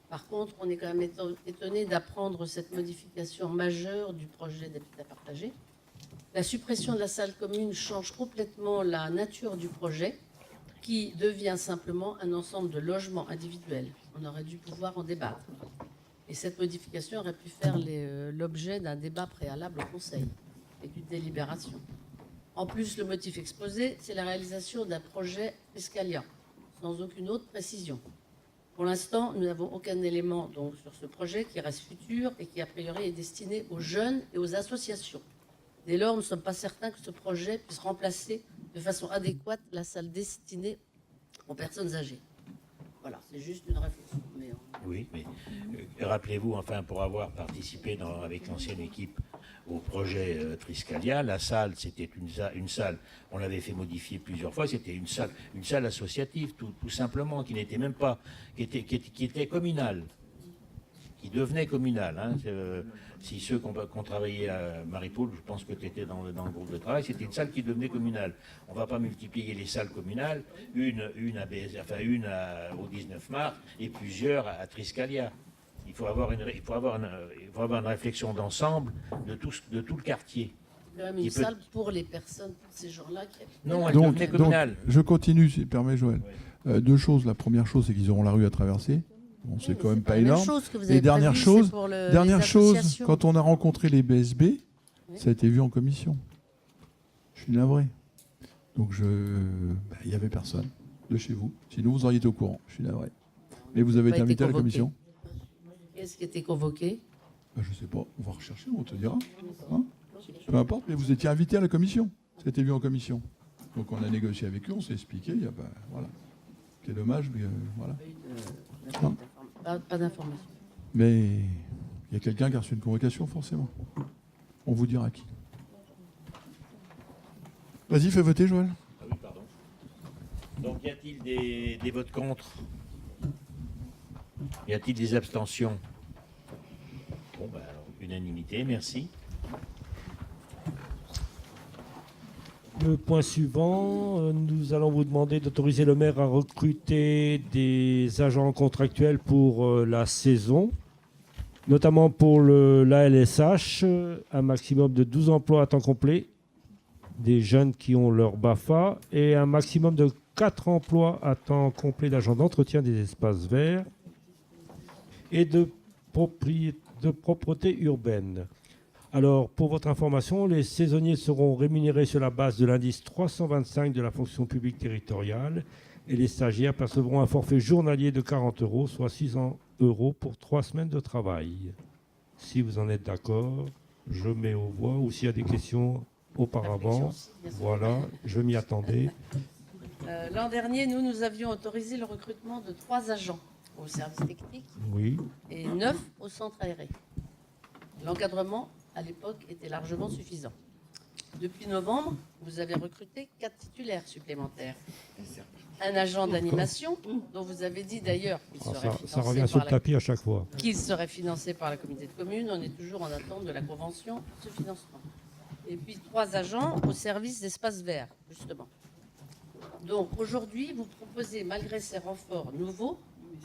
Par contre, on est quand même étonné d'apprendre cette modification majeure du projet d'habitat partagé. La suppression de la salle commune change complètement la nature du projet. qui devient simplement un ensemble de logements individuels. On aurait dû pouvoir en débattre. Et cette modification aurait pu faire l'objet d'un débat préalable au Conseil et d'une délibération. En plus, le motif exposé, c'est la réalisation d'un projet Escalia, sans aucune autre précision. Pour l'instant, nous n'avons aucun élément donc, sur ce projet qui reste futur et qui, a priori, est destiné aux jeunes et aux associations. Dès lors, nous ne sommes pas certains que ce projet puisse remplacer de façon adéquate la salle destinée aux personnes âgées. Voilà, c'est juste une réflexion. Oui, mais rappelez-vous, enfin, pour avoir participé avec l'ancienne équipe au projet Triscalia, la salle, c'était une salle, on l'avait fait modifier plusieurs fois, c'était une salle associative, tout simplement, qui n'était même pas, qui était communale, qui devenait communale. Hein. Si ceux qui ont travaillé à Maripoule, je pense que tu étais dans le groupe de travail, c'était une salle qui devenait communale. On ne va pas multiplier les salles communales, une au 19 mars et plusieurs à Triscalia. Il faut avoir une réflexion d'ensemble de tout le quartier. Il y a même une salle pour les personnes, pour ces gens-là. Non, elle devenait communale. Je continue, si permet Joël. Deux choses. La première chose, c'est qu'ils auront la rue à traverser. Bon, c'est quand même pas énorme. Et dernière chose, quand on a rencontré les BSB, ça a été vu en commission. Je suis navré. Donc il n'y avait personne de chez vous. Sinon, vous auriez été au courant. Je suis navré. Mais vous avez été invité à la commission. Qu'est-ce qui était convoqué? Je ne sais pas. On va rechercher, on te dira. Hein, peu importe, mais vous étiez invité à la commission. Ça a été vu en commission. Donc on a négocié avec eux, on s'est expliqué. Voilà. C'est dommage, mais voilà. Pas d'information. Mais il y a quelqu'un qui a reçu une convocation, forcément. On vous dira qui. Vas-y, fais voter, Joël. Ah oui, pardon. Donc, y a-t-il des votes contre? Y a-t-il des abstentions? Bon, ben, alors, unanimité, merci. Le point suivant, nous allons vous demander d'autoriser le maire à recruter des agents contractuels pour la saison, notamment pour l'ALSH, un maximum de 12 emplois à temps complet, des jeunes qui ont leur BAFA, et un maximum de 4 emplois à temps complet d'agents d'entretien des espaces verts et de propreté urbaine. Alors, pour votre information, les saisonniers seront rémunérés sur la base de l'indice 325 de la fonction publique territoriale et les stagiaires percevront un forfait journalier de 40 €, soit 600 € pour 3 semaines de travail. Si vous en êtes d'accord, je mets aux voix, ou s'il y a des questions auparavant. Voilà, je m'y attendais. L'an dernier, nous avions autorisé le recrutement de 3 agents au service technique et 9 au centre aéré. L'encadrement, à l'époque, était largement suffisant. Depuis novembre, vous avez recruté 4 titulaires supplémentaires. Un agent d'animation, dont vous avez dit d'ailleurs qu'il serait financé ça revient sur le tapis à chaque fois. Qu'il serait financé par la communauté de communes. On est toujours en attente de la convention de ce financement. Et puis 3 agents au service d'espaces verts, justement. Donc aujourd'hui, vous proposez, malgré ces renforts nouveaux,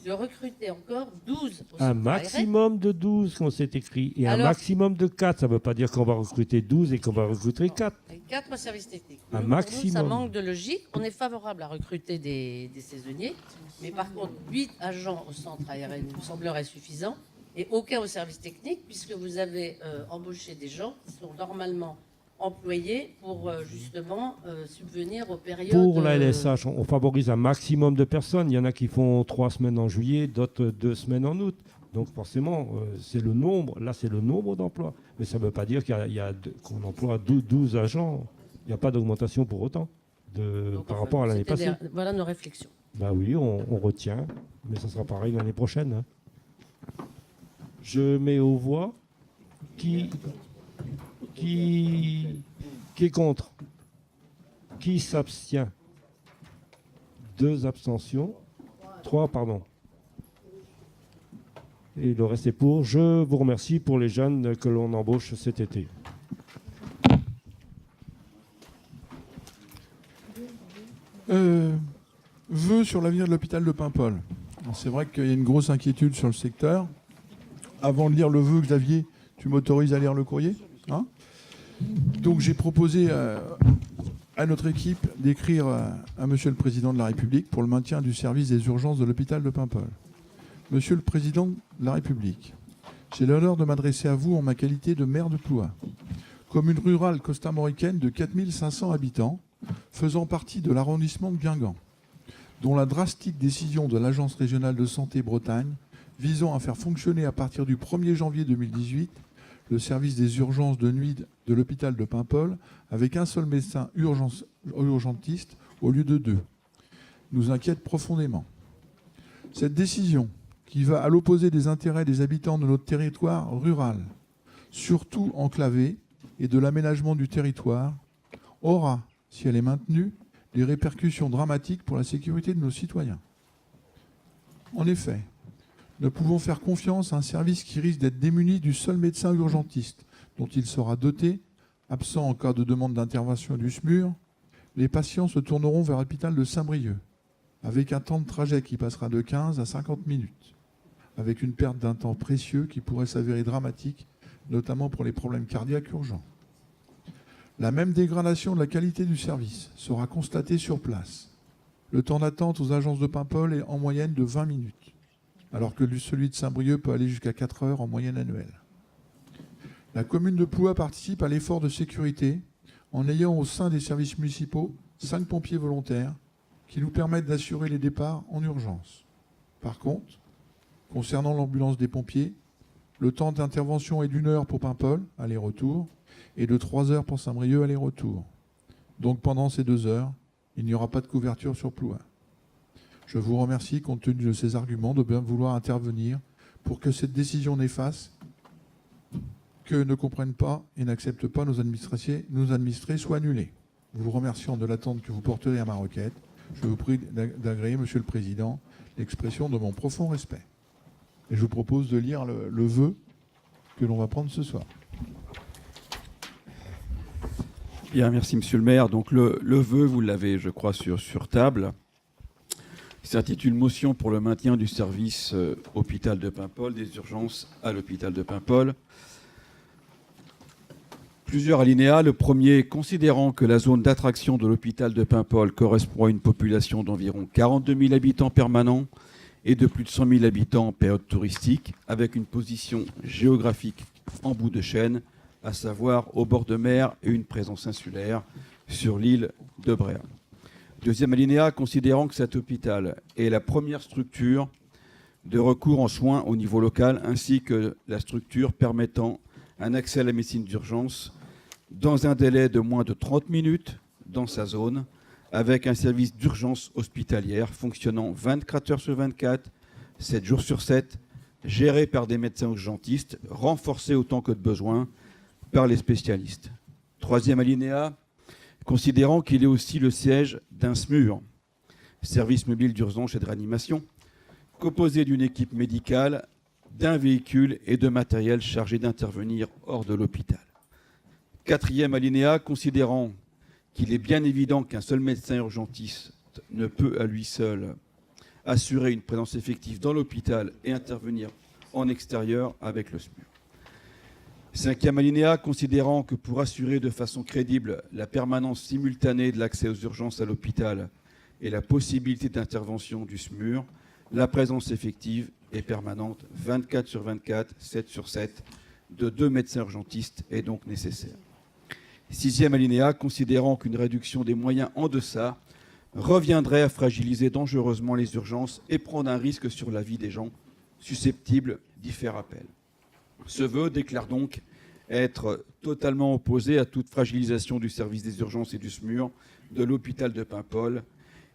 de recruter encore 12 au Un centre maximum de 12, qu'on s'est écrit, et un maximum de 4. Ça ne veut pas dire qu'on va recruter 12 et qu'on va recruter 4. Et 4 services techniques. Un Pour maximum. nous, ça manque de logique. On est favorable à recruter des saisonniers, mais par contre, 8 agents au centre aérien nous semblerait suffisant, et aucun au service technique, puisque vous avez embauché des gens qui sont normalement employés pour justement subvenir aux périodes... Pour la LSH, on favorise un maximum de personnes. Il y en a qui font 3 semaines en juillet, d'autres 2 semaines en août. Donc forcément, c'est le nombre. Là, c'est le nombre d'emplois. Mais ça ne veut pas dire qu'on emploie 12 agents. Il n'y a pas d'augmentation pour autant par rapport à l'année passée. Voilà nos réflexions. Ben oui, on retient. Mais ça sera pareil l'année prochaine. Hein. Je mets aux voix qui est contre? Qui s'abstient? 2 abstentions. 3, pardon. Et le reste est pour. Je vous remercie pour les jeunes que l'on embauche cet été. Vœux sur l'avenir de l'hôpital de Paimpol. C'est vrai qu'il y a une grosse inquiétude sur le secteur. Avant de lire le vœu, Xavier, tu m'autorises à lire le courrier, hein? Donc j'ai proposé à notre équipe d'écrire à Monsieur le Président de la République pour le maintien du service des urgences de l'hôpital de Paimpol. Monsieur le Président de la République, j'ai l'honneur de m'adresser à vous en ma qualité de maire de Plouha, commune rurale costamoricaine de 4500 habitants, faisant partie de l'arrondissement de Guingamp, dont la drastique décision de l'Agence régionale de santé Bretagne visant à faire fonctionner à partir du 1er janvier 2018 le service des urgences de nuit de l'hôpital de Paimpol avec un seul médecin urgentiste au lieu de 2 nous inquiète profondément. Cette décision, qui va à l'opposé des intérêts des habitants de notre territoire rural, surtout enclavé, et de l'aménagement du territoire, aura, si elle est maintenue, des répercussions dramatiques pour la sécurité de nos citoyens. En effet, ne pouvons faire confiance à un service qui risque d'être démuni du seul médecin urgentiste dont il sera doté. Absent en cas de demande d'intervention du SMUR, les patients se tourneront vers l'hôpital de Saint-Brieuc, avec un temps de trajet qui passera de 15 à 50 minutes, avec une perte d'un temps précieux qui pourrait s'avérer dramatique, notamment pour les problèmes cardiaques urgents. La même dégradation de la qualité du service sera constatée sur place. Le temps d'attente aux agences de Paimpol est en moyenne de 20 minutes, alors que celui de Saint-Brieuc peut aller jusqu'à 4 heures en moyenne annuelle. La commune de Plouha participe à l'effort de sécurité en ayant au sein des services municipaux 5 pompiers volontaires qui nous permettent d'assurer les départs en urgence. Par contre, concernant l'ambulance des pompiers, le temps d'intervention est d'1 heure pour Paimpol, aller-retour, et de 3 heures pour Saint-Brieuc, aller-retour. Donc pendant ces 2 heures, il n'y aura pas de couverture sur Plouha. Je vous remercie, compte tenu de ces arguments, de bien vouloir intervenir pour que cette décision néfaste, que ne comprennent pas et n'acceptent pas nos administrés, soit annulée. Vous remerciant de l'attente que vous porterez à ma requête, je vous prie d'agréer, Monsieur le Président, l'expression de mon profond respect. Et je vous propose de lire le vœu que l'on va prendre ce soir. Bien, merci Monsieur le maire. Donc le vœu, vous l'avez, je crois, sur table. Il s'intitule Motion pour le maintien du service hôpital de Paimpol, des urgences à l'hôpital de Paimpol. Plusieurs alinéas. Le premier, considérant que la zone d'attraction de l'hôpital de Paimpol correspond à une population d'environ 42 000 habitants permanents et de plus de 100 000 habitants en période touristique, avec une position géographique en bout de chaîne, à savoir au bord de mer et une présence insulaire sur l'île de Bréa. Deuxième alinéa, considérant que cet hôpital est la première structure de recours en soins au niveau local, ainsi que la structure permettant un accès à la médecine d'urgence dans un délai de moins de 30 minutes dans sa zone, avec un service d'urgence hospitalière fonctionnant 24 heures sur 24, 7 jours sur 7, géré par des médecins urgentistes, renforcé autant que de besoin par les spécialistes. Troisième alinéa, considérant qu'il est aussi le siège d'un SMUR, service mobile d'urgence et de réanimation, composé d'une équipe médicale, d'un véhicule et de matériel chargé d'intervenir hors de l'hôpital. Quatrième alinéa, considérant qu'il est bien évident qu'un seul médecin urgentiste ne peut à lui seul assurer une présence effective dans l'hôpital et intervenir en extérieur avec le SMUR. Cinquième alinéa, considérant que pour assurer de façon crédible la permanence simultanée de l'accès aux urgences à l'hôpital et la possibilité d'intervention du SMUR, la présence effective et permanente 24 sur 24, 7 sur 7 de 2 médecins urgentistes est donc nécessaire. Sixième alinéa, considérant qu'une réduction des moyens en deçà reviendrait à fragiliser dangereusement les urgences et prendre un risque sur la vie des gens susceptibles d'y faire appel. Ce vœu déclare donc être totalement opposé à toute fragilisation du service des urgences et du SMUR de l'hôpital de Paimpol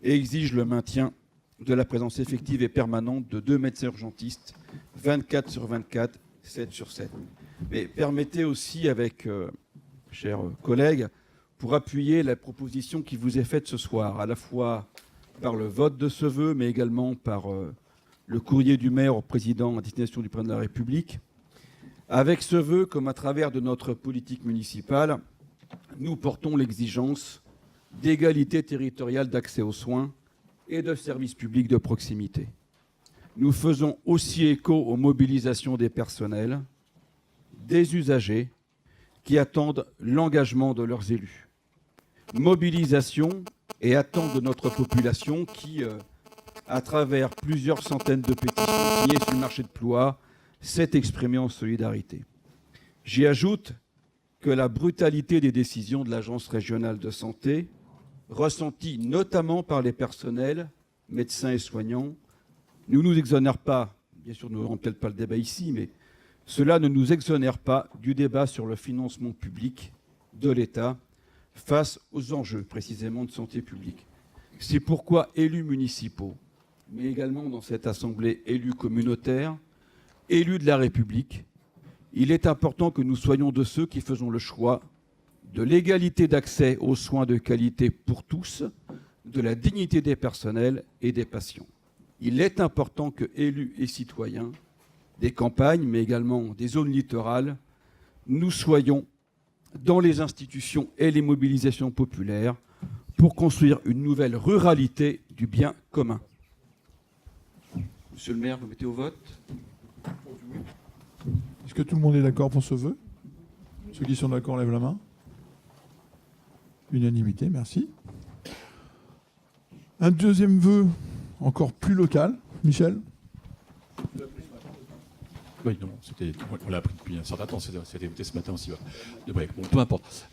et exige le maintien de la présence effective et permanente de 2 médecins urgentistes, 24 sur 24, 7 sur 7. Mais permettez aussi, avec, chers collègues, pour appuyer la proposition qui vous est faite ce soir, à la fois par le vote de ce vœu, mais également par le courrier du maire au président à destination du président de la République. Avec ce vœu, comme à travers de notre politique municipale, nous portons l'exigence d'égalité territoriale d'accès aux soins et de services publics de proximité. Nous faisons aussi écho aux mobilisations des personnels, des usagers qui attendent l'engagement de leurs élus. mobilisation et attente de notre population qui, à travers plusieurs centaines de pétitions signées sur le marché de Ploie, s'est exprimée en solidarité. J'y ajoute que la brutalité des décisions de l'Agence régionale de santé, ressentie notamment par les personnels, médecins et soignants, ne nous exonère pas, bien sûr nous n'aurons peut-être pas le débat ici, mais cela ne nous exonère pas du débat sur le financement public de l'État face aux enjeux précisément de santé publique. C'est pourquoi élus municipaux, mais également dans cette assemblée élus communautaires, élus de la République, il est important que nous soyons de ceux qui faisons le choix de l'égalité d'accès aux soins de qualité pour tous, de la dignité des personnels et des patients. Il est important que élus et citoyens des campagnes, mais également des zones littorales, nous soyons dans les institutions et les mobilisations populaires pour construire une nouvelle ruralité du bien commun. Monsieur le maire, vous mettez au vote. Est-ce que tout le monde est d'accord pour ce vœu? Ceux qui sont d'accord, lèvent la main. Unanimité, merci. Un deuxième vœu, encore plus local. Michel? Oui, non, on l'a appris depuis un certain temps, c'était voté ce matin aussi. Bon, peu importe.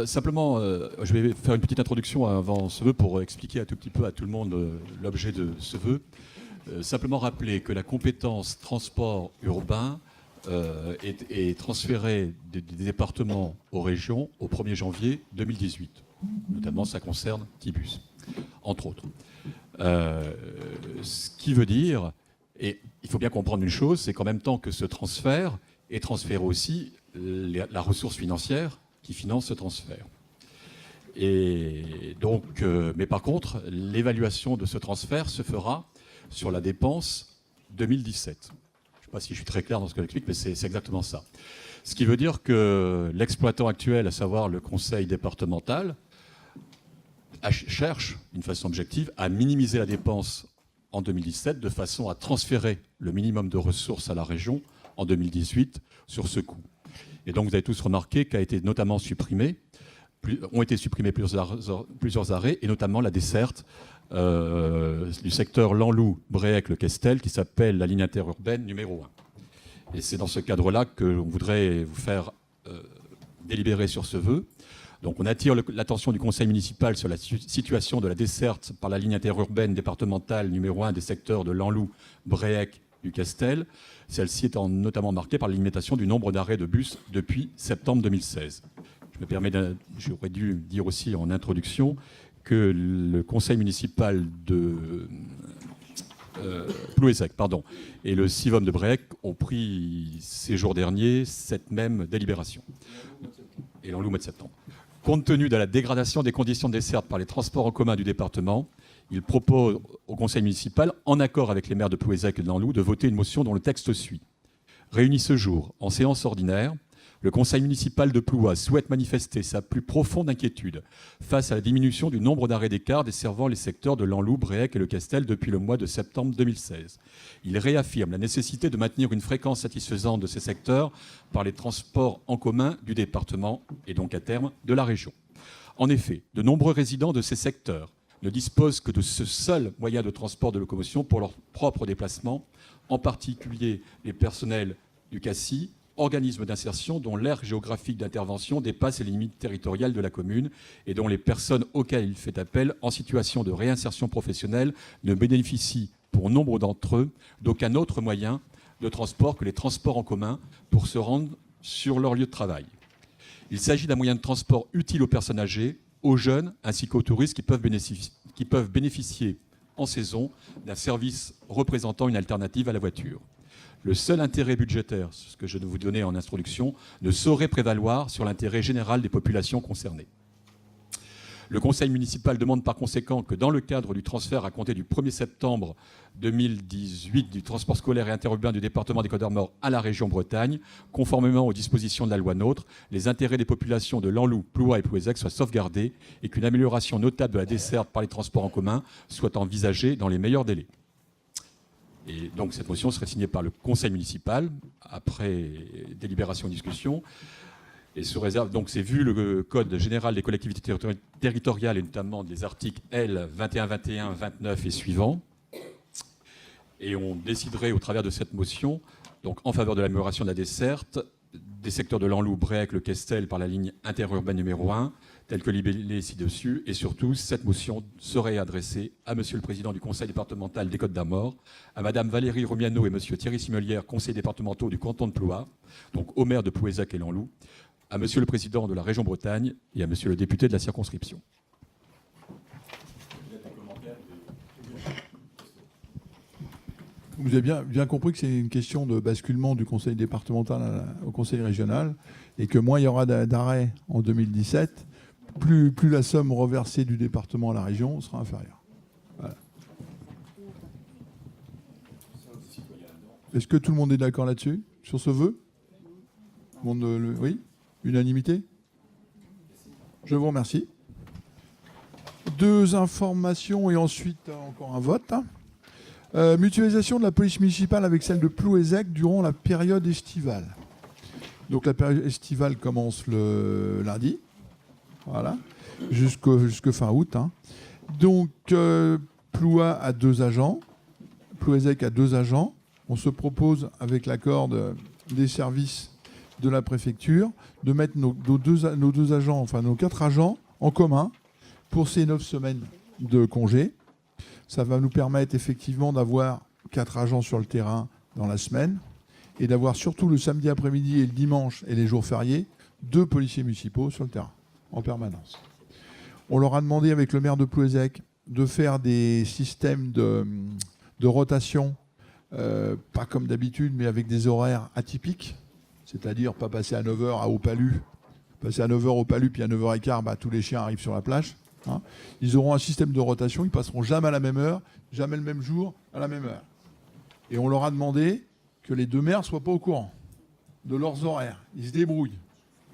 Simplement, je vais faire une petite introduction avant ce vœu pour expliquer un tout petit peu à tout le monde l'objet de ce vœu. Simplement rappeler que la compétence transport urbain est transférée des départements aux régions au 1er janvier 2018. Notamment, ça concerne Tibus, entre autres. Ce qui veut dire, et il faut bien comprendre une chose, c'est qu'en même temps que ce transfert est transféré aussi la ressource financière qui finance ce transfert. Et donc, mais par contre, l'évaluation de ce transfert se fera sur la dépense 2017. Je ne sais pas si je suis très clair dans ce que j'explique, mais c'est exactement ça. Ce qui veut dire que l'exploitant actuel, à savoir le conseil départemental, cherche, d'une façon objective, à minimiser la dépense en 2017 de façon à transférer le minimum de ressources à la région en 2018 sur ce coût. Et donc vous avez tous remarqué qu'a été notamment ont été supprimés plusieurs arrêts, et notamment la desserte du secteur Lanlou-Bréhec-le-Questel qui s'appelle la ligne interurbaine numéro 1. Et c'est dans ce cadre-là que l'on voudrait vous faire délibérer sur ce vœu. Donc on attire l'attention du conseil municipal sur la situation de la desserte par la ligne interurbaine départementale numéro 1 des secteurs de Lanlou, Bréhec, du Castel. Celle-ci étant notamment marquée par la limitation du nombre d'arrêts de bus depuis septembre 2016. J'aurais dû dire aussi en introduction que le conseil municipal de Plouézec, et le CIVOM de Bréhec ont pris ces jours derniers cette même délibération. Et Lanlou au mois de septembre. Compte tenu de la dégradation des conditions de desserte par les transports en commun du département, il propose au conseil municipal, en accord avec les maires de Plouézec et de Lanlou, de voter une motion dont le texte suit. Réuni ce jour, en séance ordinaire, le conseil municipal de Ploua souhaite manifester sa plus profonde inquiétude face à la diminution du nombre d'arrêts d'écart desservant les secteurs de Lanlou, Bréhec et le Castel depuis le mois de septembre 2016. Il réaffirme la nécessité de maintenir une fréquence satisfaisante de ces secteurs par les transports en commun du département et donc à terme de la région. En effet, de nombreux résidents de ces secteurs ne disposent que de ce seul moyen de transport de locomotion pour leur propre déplacement, en particulier les personnels du CACI, organismes d'insertion dont l'aire géographique d'intervention dépasse les limites territoriales de la commune et dont les personnes auxquelles il fait appel en situation de réinsertion professionnelle ne bénéficient, pour nombre d'entre eux, d'aucun autre moyen de transport que les transports en commun pour se rendre sur leur lieu de travail. Il s'agit d'un moyen de transport utile aux personnes âgées, aux jeunes ainsi qu'aux touristes qui peuvent bénéficier en saison d'un service représentant une alternative à la voiture. Le seul intérêt budgétaire, ce que je vais vous donner en introduction, ne saurait prévaloir sur l'intérêt général des populations concernées. Le conseil municipal demande par conséquent que dans le cadre du transfert à compter du 1er septembre 2018 du transport scolaire et interurbain du département des Côtes-d'Armor à la région Bretagne, conformément aux dispositions de la loi NOTRe, les intérêts des populations de Lanlou, Ploua et Plouézec soient sauvegardés et qu'une amélioration notable de la desserte par les transports en commun soit envisagée dans les meilleurs délais. Et donc cette motion serait signée par le conseil municipal, après délibération et discussion. Et sous réserve, donc c'est vu le Code général des collectivités territoriales et notamment des articles L 21, 29 et suivants. Et on déciderait au travers de cette motion, donc en faveur de l'amélioration de la desserte des secteurs de Lanlou, Bréac, Le Questel par la ligne interurbaine numéro 1, telle que libellée ci-dessus. Et surtout, cette motion serait adressée à Monsieur le Président du Conseil départemental des Côtes-d'Armor, à Madame Valérie Romiano et Monsieur Thierry Simelière, conseillers départementaux du canton de Ploie, donc au maire de Plouézac et Lanlou, à Monsieur le Président de la région Bretagne et à Monsieur le député de la circonscription. Vous avez bien compris que c'est une question de basculement du conseil départemental au conseil régional et que moins il y aura d'arrêts en 2017, plus la somme reversée du département à la région sera inférieure. Voilà. Est-ce que tout le monde est d'accord là-dessus, sur ce vœu? Oui? Unanimité? Je vous remercie. 2 informations et ensuite encore un vote. Mutualisation de la police municipale avec celle de Plouézac durant la période estivale. Donc la période estivale commence le lundi, voilà, jusque fin août. Donc Ploua a 2 agents, Plouézac a 2 agents. On se propose, avec l'accord des services de la préfecture, de mettre nos 2 agents, enfin nos 4 agents en commun pour ces 9 semaines de congé. Ça va nous permettre effectivement d'avoir 4 agents sur le terrain dans la semaine et d'avoir surtout le samedi après-midi et le dimanche et les jours fériés 2 policiers municipaux sur le terrain en permanence. On leur a demandé avec le maire de Plouézac de faire des systèmes de rotation, pas comme d'habitude, mais avec des horaires atypiques, c'est-à-dire pas passer à 9h à Haut-Palu, passer à 9h au Palu, puis à 9h15, tous les chiens arrivent sur la plage. Ils auront un système de rotation, ils passeront jamais à la même heure, jamais le même jour, à la même heure. Et on leur a demandé que les 2 maires ne soient pas au courant de leurs horaires. Ils se débrouillent.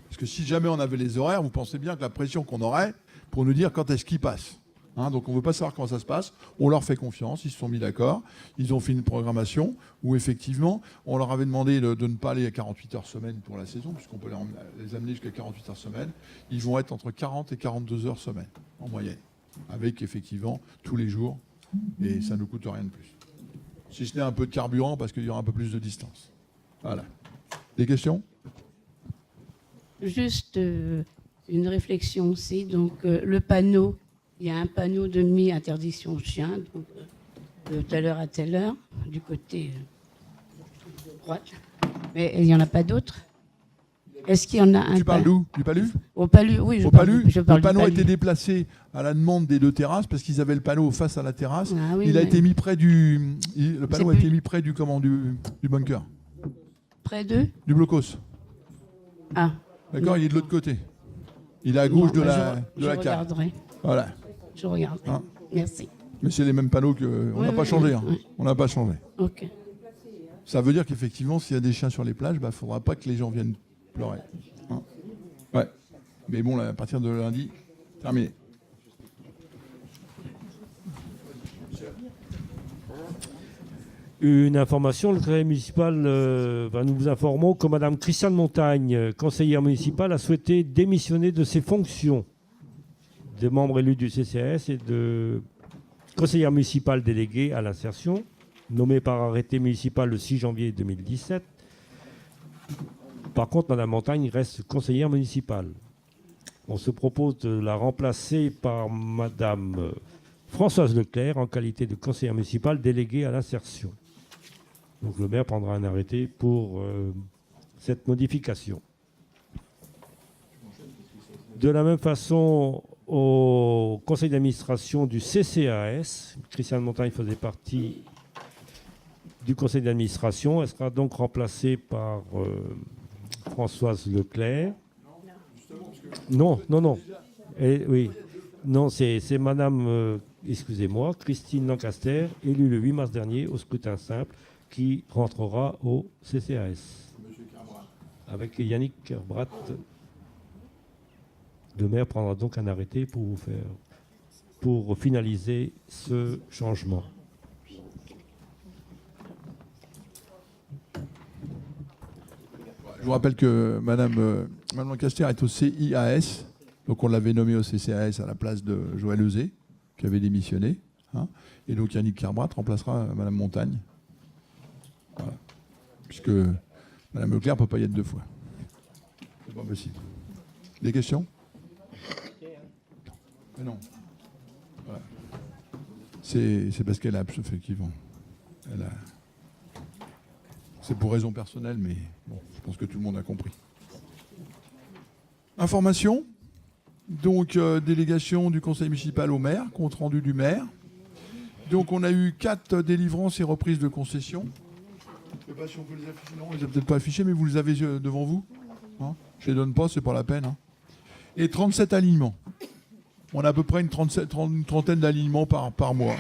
Parce que si jamais on avait les horaires, vous pensez bien que la pression qu'on aurait pour nous dire quand est-ce qu'ils passent. Donc on ne veut pas savoir comment ça se passe. On leur fait confiance, ils se sont mis d'accord. Ils ont fait une programmation où effectivement, on leur avait demandé de ne pas aller à 48 heures semaine pour la saison, puisqu'on peut les amener jusqu'à 48 heures semaine. Ils vont être entre 40 et 42 heures semaine, en moyenne, avec effectivement tous les jours. Et ça ne nous coûte rien de plus. Si ce n'est un peu de carburant, parce qu'il y aura un peu plus de distance. Voilà. Des questions? Juste une réflexion aussi. Donc, le panneau, il y a un panneau de mi-interdiction chien, donc de telle heure à telle heure, du côté droite. Mais il n'y en a pas d'autres? Est-ce qu'il y en a un? Tu parles d'où? Du Palu? Au Palu, oui. Au Palu, le panneau a été déplacé à la demande des 2 terrasses parce qu'ils avaient le panneau face à la terrasse. Ah, oui, il a mais... été mis près du. Le panneau a été mis près du bunker. Près d'eux? Du blocos. Ah. D'accord, il est de l'autre côté. Il est à gauche de la carte. Regarderai. Voilà. Je regarderai. Merci. Mais c'est les mêmes panneaux que. On n'a pas changé. On n'a pas changé. Ok. Ça veut dire qu'effectivement, s'il y a des chiens sur les plages, il ne faudra pas que les gens viennent pleurer. Ouais. Mais bon, là, à partir de lundi, terminé. Une information, le conseil municipal nous informons que Mme Christiane Montagne, conseillère municipale, a souhaité démissionner de ses fonctions de membre élu du CCAS et de conseillère municipale déléguée à l'insertion, nommée par arrêté municipal le 6 janvier 2017. Par contre, Mme Montagne reste conseillère municipale. On se propose de la remplacer par Mme Françoise Leclerc en qualité de conseillère municipale déléguée à l'insertion. Donc le maire prendra un arrêté pour cette modification. De la même façon, au conseil d'administration du CCAS, Christiane Montagne faisait partie du conseil d'administration. Elle sera donc remplacée par Françoise Leclerc. Non. Oui. Non, c'est Madame, excusez-moi, Christine Lancaster, élue le 8 mars dernier au scrutin simple, qui rentrera au CCAS. Avec Yannick Kerbrat. Le maire prendra donc un arrêté pour finaliser ce changement. Je vous rappelle que Mme Madame Lancaster est au CIAS, donc on l'avait nommé au CCAS à la place de Joël Euzé, qui avait démissionné. Hein. Et donc Yannick Kerbrat remplacera Madame Montagne. Voilà. Puisque Madame Leclerc ne peut pas y être 2 fois. C'est pas possible. Des questions? Mais non. Voilà. C'est parce qu'elle a effectivement. C'est pour raison personnelle, mais bon, je pense que tout le monde a compris. Information. Donc, délégation du conseil municipal au maire, compte rendu du maire. Donc, on a eu 4 délivrances et reprises de concessions. Je ne sais pas si on peut les afficher. Non, on les a peut-être pas affichés, mais vous les avez devant vous. Hein, je ne les donne pas, c'est pas la peine. Hein. Et 37 alignements. On a à peu près une trentaine d'alignements par mois,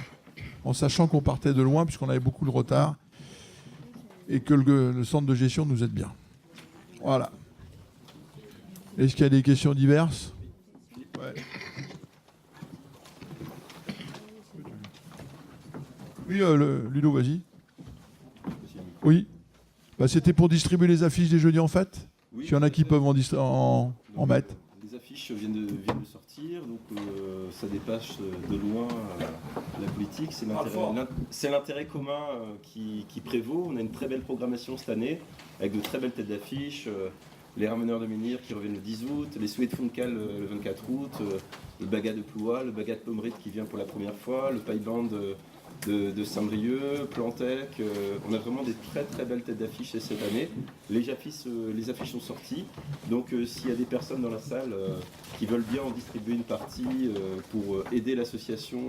en sachant qu'on partait de loin, puisqu'on avait beaucoup de retard, et que le centre de gestion nous aide bien. Voilà. Est-ce qu'il y a des questions diverses? Ouais. Oui, Ludo, vas-y. Oui. Bah, c'était pour distribuer les affiches des jeudis en fête. Oui, s'il y en a qui peuvent en mettre. Les affiches viennent de sortir, donc ça dépasse de loin la politique. C'est l'intérêt commun qui prévaut. On a une très belle programmation cette année, avec de très belles têtes d'affiches. Les rameneurs de menhir qui reviennent le 10 août, les souhaits de Funcal le 24 août, le Bagat de Ploua, le Bagat de Pommerite qui vient pour la première fois, le Paille Band de Saint-Brieuc, Plantec. On a vraiment des très très belles têtes d'affiches cette année. Les affiches sont sorties, donc s'il y a des personnes dans la salle qui veulent bien en distribuer une partie pour aider l'association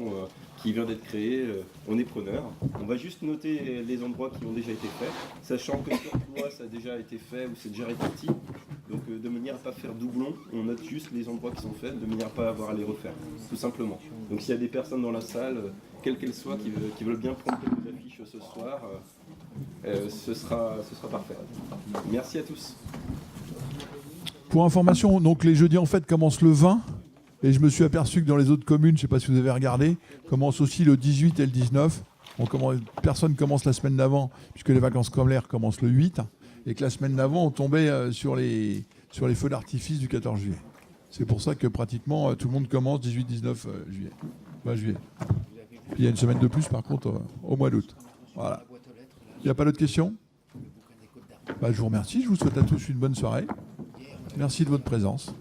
qui vient d'être créée, on est preneur. On va juste noter les endroits qui ont déjà été faits, sachant que sur Ploua ça a déjà été fait ou c'est déjà réparti. Donc de manière à ne pas faire doublon, on note juste les endroits qui sont faits, de manière à ne pas avoir à les refaire, tout simplement. Donc s'il y a des personnes dans la salle, quelles qu'elles soient, qui veulent bien prendre quelques affiches ce soir, ce sera parfait. Merci à tous. Pour information, donc les jeudis en fête commencent le 20, et je me suis aperçu que dans les autres communes, je ne sais pas si vous avez regardé, commencent aussi le 18 et le 19. Personne commence la semaine d'avant, puisque les vacances scolaires commencent le 8, et que la semaine d'avant, on tombait sur les feux d'artifice du 14 juillet. C'est pour ça que pratiquement tout le monde commence 18-19 juillet. 20 juillet. Puis il y a une semaine de plus, par contre, au mois d'août. Voilà. Il n'y a pas d'autres questions? Je vous remercie. Je vous souhaite à tous une bonne soirée. Merci de votre présence.